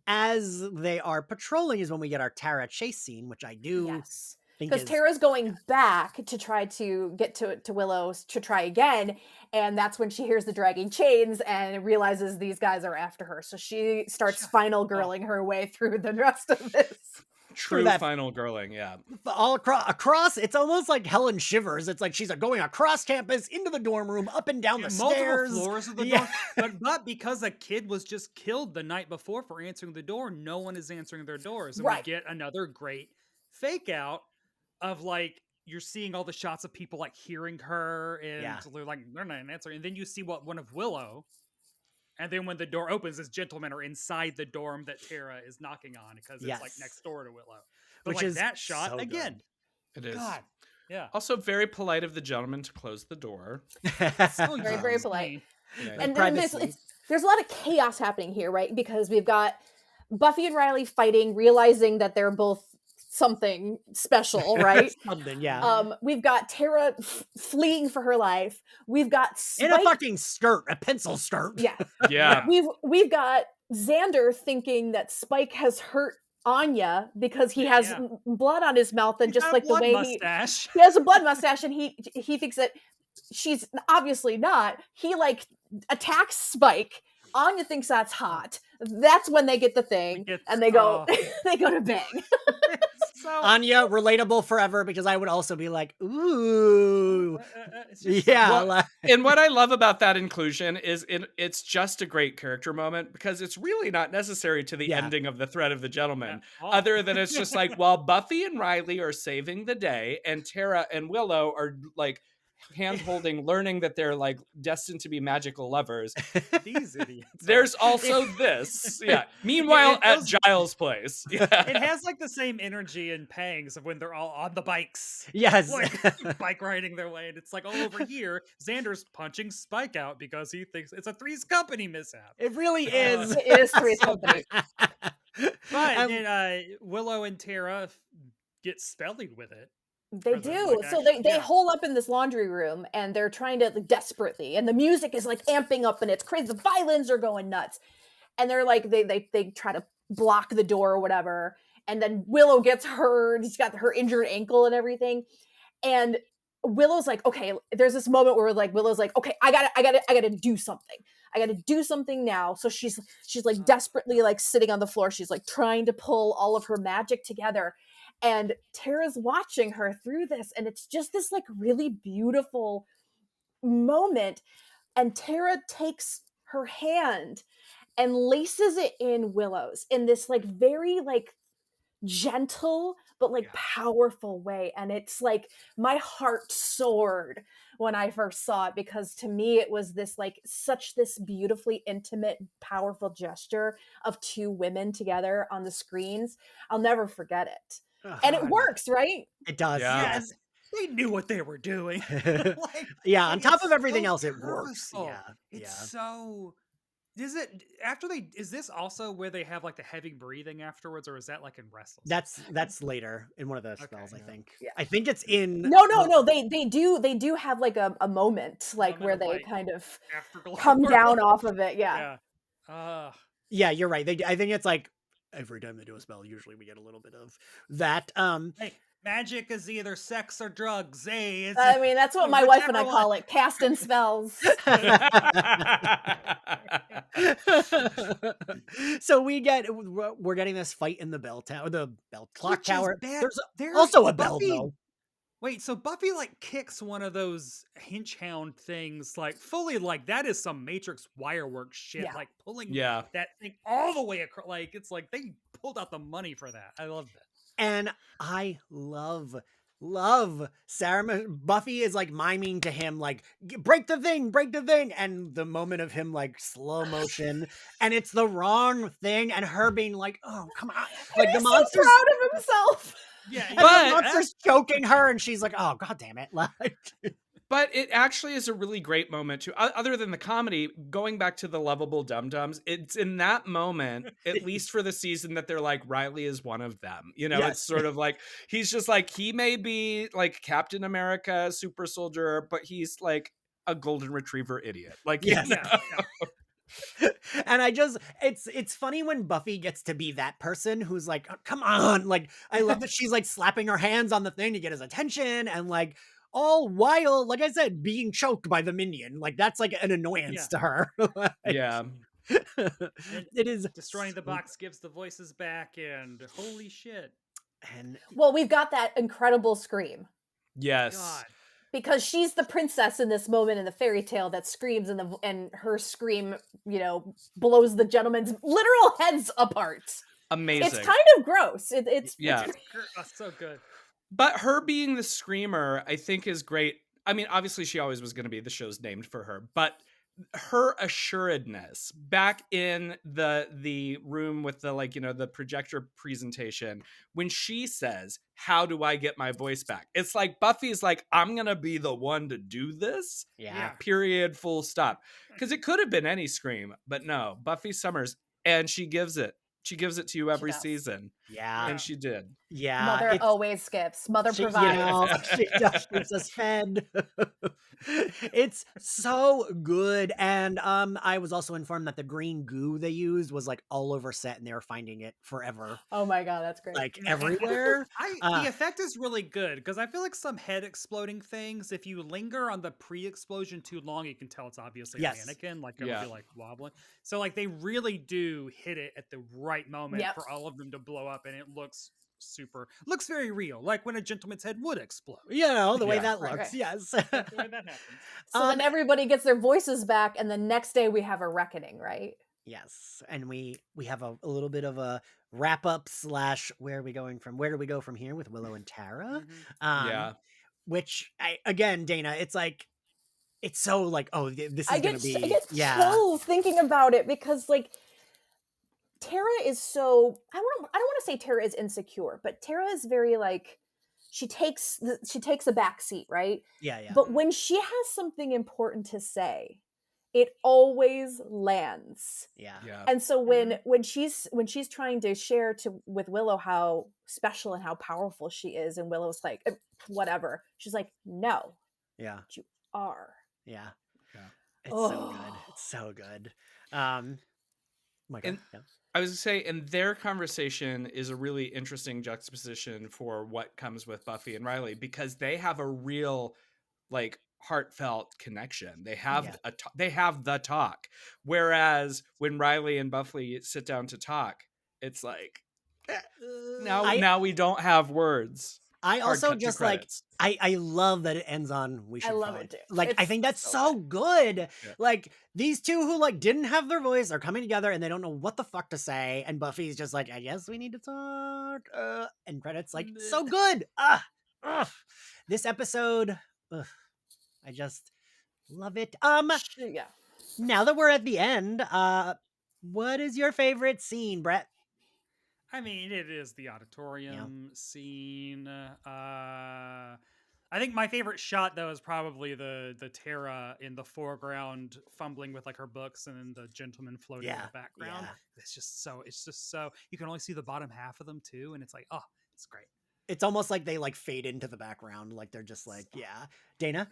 As they are patrolling is when we get our Tara chase scene, which I do yes. think Because is Tara's going back to try to get to Willow's to try again, and that's when she hears the dragging chains and realizes these guys are after her. So she starts final girling her way through the rest of this. True that- final girling. Yeah, all across. It's almost like Helen Shivers. It's like she's going across campus into the dorm room, up and down the multiple stairs. floors of the Yeah. door. But because a kid was just killed the night before for answering the door, no one is answering their doors. And Right. we get another great fake out of like you're seeing all the shots of people like hearing her and Yeah. they're like they're not answering. And then you see one of Willow. And then when the door opens, this gentlemen are inside the dorm that Tara is knocking on because it's like Yes. next door to Willow. But Which like is that shot so again. it is. God. Yeah. Also, very polite of the gentleman to close the door. So Very, very polite. mean. Yeah. And then privacy. there's a lot of chaos happening here, right? Because we've got Buffy and Riley fighting, realizing that they're both something special, right? Something, yeah. We've got Tara fleeing for her life. We've got In Spike. a fucking skirt, a pencil skirt. Yeah. Yeah. We've got Xander thinking that Spike has hurt Anya because he has Yeah. blood on his mouth, and He's just got a like the blood way mustache. he has a blood mustache, and he thinks that she's obviously not. He like attacks Spike. Anya thinks that's hot. That's when they get the thing, and they go they go to bang. So Anya, relatable forever, because I would also be like, ooh. it's just Yeah. Well, like- And what I love about that inclusion is it's just a great character moment because it's really not necessary to the Yeah. ending of the thread of the gentleman. Oh. Other than it's just like, while Buffy and Riley are saving the day and Tara and Willow are like hand holding, learning that they're like destined to be magical lovers. these idiots. There's also this. Yeah. Meanwhile, It at feels- Giles' place. Yeah. It has like the same energy and pangs of when they're all on the bikes. yes. Like bike riding their way, and it's like, oh, over here, Xander's punching Spike out because he thinks it's a Three's Company mishap. It really is. It is Three's Company. But Um, then Willow and Tara get spelling with it. They For the, do. like, So action, they yeah. hole up in this laundry room, and they're trying to like, desperately, and the music is like amping up, and it's crazy. The violins are going nuts, and they're like they try to block the door or whatever, and then Willow gets hurt. She's got her injured ankle and everything, and Willow's like, okay. There's this moment where like Willow's like, okay, I gotta do something. I gotta do something now. So she's like desperately like sitting on the floor. She's like trying to pull all of her magic together. And Tara's watching her through this, and it's just this like really beautiful moment. And Tara takes her hand and laces it in Willow's in this like very like gentle but like powerful way. And it's like my heart soared when I first saw it, because to me it was this like such this beautifully intimate, powerful gesture of two women together on the screens. I'll never forget it. Oh, And it God. works, right? It does. Yeah. Yes. They knew what they were doing. Yeah. On top it's of everything so else, it works. purposeful. Yeah. It's Yeah. so. Is it after they? Is this also where they have like the heavy breathing afterwards, or is that like in Restless? That's later in one of the spells, I yeah. think. Yeah. I think it's in No. They do have like a moment like Moment where of, they like, kind of Afterglow. come down off of it. Yeah. Yeah. Yeah, you're right. I think it's like every time they do a spell, usually we get a little bit of that. Hey, magic is either sex or drugs. Hey, it's I mean, that's what my wife and I whichever one. call it, casting spells. So we're getting this fight in the bell tower, the bell clock Which is tower. bad. There's also a bell Buffy. though. Wait, so Buffy like kicks one of those hinge hound things, like fully, like that is some Matrix wirework shit, Yeah. like pulling Yeah. that thing all the way across. Like it's like they pulled out the money for that. I love that. And I love Buffy is like miming to him like break the thing, and the moment of him like slow motion, and it's the wrong thing, and her being like, oh come on, like the He's so monster's proud of himself. Yeah, and But- the monster's choking her, and she's like, oh god damn it. Like But it actually is a really great moment too. Other than the comedy, going back to the lovable dum-dums, it's in that moment, at least for the season, that they're like, Riley is one of them. You know, Yes. it's sort of like, he's just like, he may be like Captain America, super soldier, but he's like a golden retriever idiot. Like, Yes. you know? And it's funny when Buffy gets to be that person who's like, oh, come on. Like, I love that she's like slapping her hands on the thing to get his attention, and like all while, like I said, being choked by the minion. Like that's like an annoyance to her. Like, Yeah. it is destroying the box gives the voices back, and holy shit. And Well, we've got that incredible scream, Yes. God. because she's the princess in this moment in the fairy tale that screams, and her scream, you know, blows the gentleman's literal heads apart. Amazing. It's kind of gross. It's Yeah. That's so good. But her being the screamer, I think, is great. I mean, obviously, she always was going to be, the show's named for her, but her assuredness back in the room with the, like, you know, the projector presentation, when she says, how do I get my voice back? It's like Buffy's like, I'm going to be the one to do this. yeah. Period, full stop. Because it could have been any scream, but no, Buffy Summers, and she gives it. She gives it to you every does. season. Yeah. And she did. Yeah. Mother it's- always skips. Mother She, provides. you know, she just keeps us fed. It's so good. And I was also informed that the green goo they used was like all over set, and they were finding it forever, Oh my god, that's great. like everywhere. The effect is really good, because I feel like some head exploding things, if you linger on the pre-explosion too long, you can tell it's obviously a Yes. mannequin, like it'll Yeah. be like wobbling. So like they really do hit it at the right moment Yep. for all of them to blow up, and it looks looks very real, like when a gentleman's head would explode. You know, the way Yeah. that Right, looks. right. Yes. That's the way that happens. So then everybody gets their voices back, and the next day we have a reckoning, right? Yes. And we have a little bit of a wrap up / where do we go from here with Willow and Tara? Mhm. Yeah. Which again, Dana, it's like, it's so like, oh, this is I gonna get be, I get yeah. chills thinking about it, because like Tara is so, I don't want to say Tara is insecure, but Tara is very like, she takes a back seat, right? Yeah, yeah. But when she has something important to say, it always lands. Yeah. Yeah. And so when she's trying to share with Willow how special and how powerful she is, and Willow's like, whatever, she's like, no, Yeah. you are. Yeah. Yeah. It's so good. Oh. It's so good. Michael. And- Yeah. I was going to say, and their conversation is a really interesting juxtaposition for what comes with Buffy and Riley, because they have a real, like, heartfelt connection. They have they have the talk. Whereas when Riley and Buffy sit down to talk, it's like, now we don't have words. I Hard also cut to just like credits. I love that it ends on we I should love fight. it too. Like I It's think that's so so good. Yeah. Like these two who like didn't have their voice are coming together and they don't know what the fuck to say. And Buffy's just like, I guess we need to talk. And credits like so good. Ugh. This episode, ugh, I just love it. Yeah. Now that we're at the end, what is your favorite scene, Brett? I mean, it is the auditorium scene. I think my favorite shot though is probably the Tara in the foreground fumbling with like her books, and then the gentleman floating in Yeah, the background. yeah. It's just so you can only see the bottom half of them too, and it's like, oh, it's great. It's almost like they like fade into the background, like they're just like, yeah. Dana?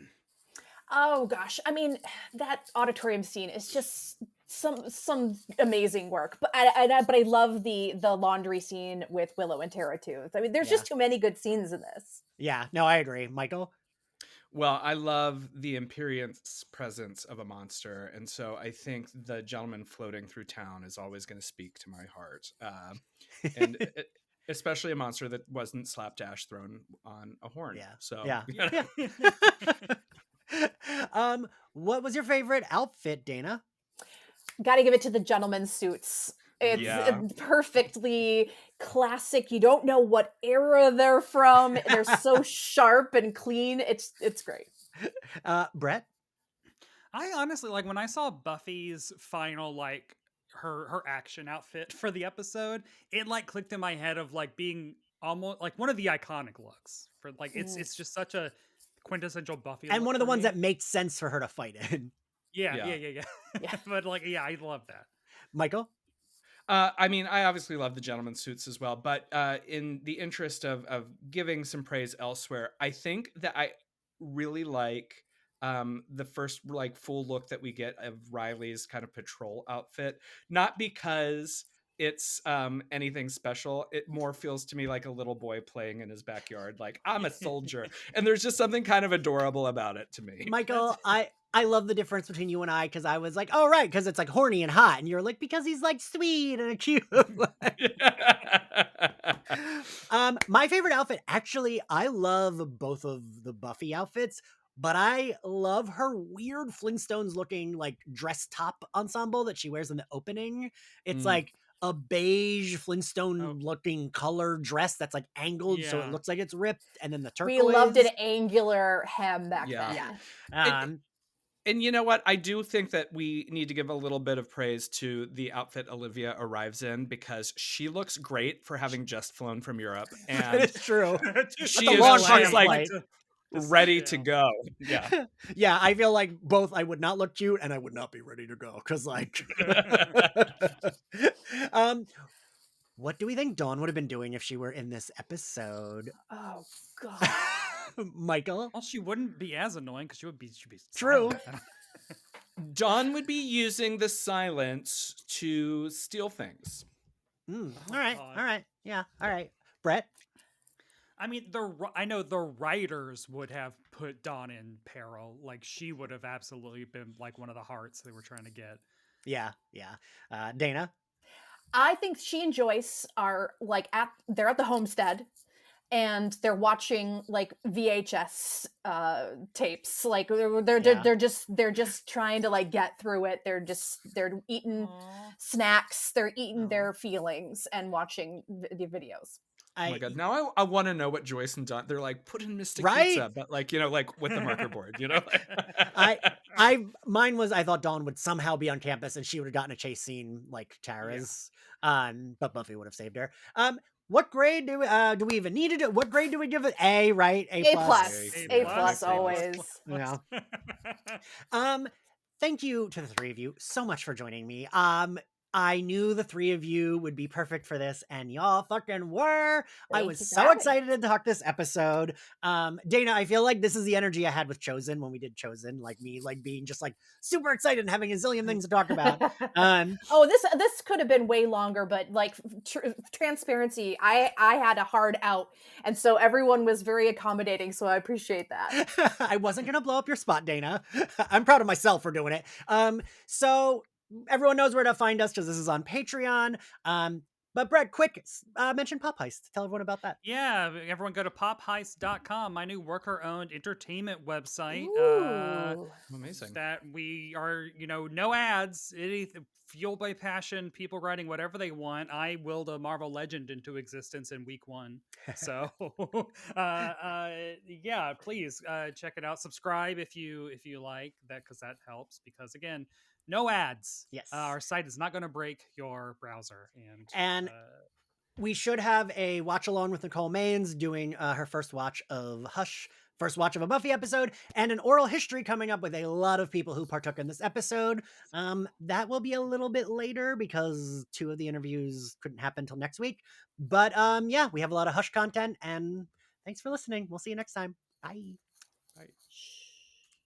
Oh gosh, I mean, that auditorium scene is just some amazing work. But I love the laundry scene with Willow and Tara too. I mean, there's Yeah. just too many good scenes in this. Yeah, no, I agree. Michael? Well, I love the imperious presence of a monster, and so I think the gentleman floating through town is always going to speak to my heart. And especially a monster that wasn't slapdash thrown on a horn. Yeah. So Yeah. Yeah. What was your favorite outfit, Dana? Got to give it to the gentleman's suits. It's Yeah. perfectly classic. You don't know what era they're from. They're so sharp and clean. It's great. Brett? I honestly like when I saw Buffy's final like her action outfit for the episode, it like clicked in my head of like being almost like one of the iconic looks for like it's just such a quintessential Buffy And look one of the for ones me. that makes sense for her to fight in. Yeah. Yeah. But like, yeah, I love that. Michael? I mean, I obviously love the gentleman's suits as well, but in the interest of giving some praise elsewhere, I think that I really like the first like full look that we get of Riley's kind of patrol outfit, not because it's anything special. It more feels to me like a little boy playing in his backyard, like I'm a soldier, and there's just something kind of adorable about it to me. Michael, I love the difference between you and I because I was like, oh, right, because it's like horny and hot. And you're like, because he's like sweet and cute. My favorite outfit, actually, I love both of the Buffy outfits, but I love her weird Flintstones looking like dress top ensemble that she wears in the opening. It's Mm. like a beige Oh. Flintstone looking color dress that's like angled so it Yeah. looks like it's ripped, and then the We turquoise. loved an angular hem back Yeah. then. Yeah. And you know what? I do think that we need to give a little bit of praise to the outfit Olivia arrives in, because she looks great for having just flown from Europe. And It's true. she a is long she's flight. like ready to go. Yeah. Yeah, I feel like both I would not look cute and I would not be ready to go because like what do we think Dawn would have been doing if she were in this episode? Oh god. Michael? Well, she wouldn't be as annoying because she'd be True. silent. Dawn would be using the silence to steal things. All right. God. All right. Yeah. All right. Brett? I mean, I know the writers would have put Dawn in peril. Like she would have absolutely been like one of the hearts they were trying to get. Yeah. Yeah. Dana? I think she and Joyce are like they're at the homestead and they're watching like VHS tapes. Like they're just trying to like get through it. They're eating snacks, they're eating their feelings and watching the videos. Oh my god! Now I want to know what Joyce and Dawn. They're like, put in Mystic Right? Pizza, but like like with the marker board, Mine was I thought Dawn would somehow be on campus and she would have gotten a chase scene like Tara's. But Buffy would have saved her. What grade do we even need to do? What grade do we give it? A, right? A+. A plus always. Yeah. Thank you to the three of you so much for joining me. I knew the three of you would be perfect for this, and y'all fucking were. I was so excited to talk this episode. Dana, I feel like this is the energy I had with Chosen when we did Chosen, like me, like being just like super excited and having a zillion things to talk about. This could have been way longer, but like transparency, I had a hard out, and so everyone was very accommodating. So I appreciate that. I wasn't gonna blow up your spot, Dana. I'm proud of myself for doing it. So everyone knows where to find us because this is on Patreon. But Brett, quick, mention Pop Heist. Tell everyone about that. Yeah, everyone go to popheist.com, my new worker-owned entertainment website. Ooh. Amazing. That we are, no ads, fueled by passion, people writing whatever they want. I willed a Marvel Legend into existence in week 1. So, yeah, please check it out. Subscribe if you like that, because that helps. Because again, no ads. Yes. Our site is not going to break your browser, and And we should have a watch along with Nicole Maines doing her first watch of Hush, first watch of a Buffy episode, and an oral history coming up with a lot of people who partook in this episode. That will be a little bit later because 2 of the interviews couldn't happen till next week. But yeah, we have a lot of Hush content, and thanks for listening. We'll see you next time. Bye.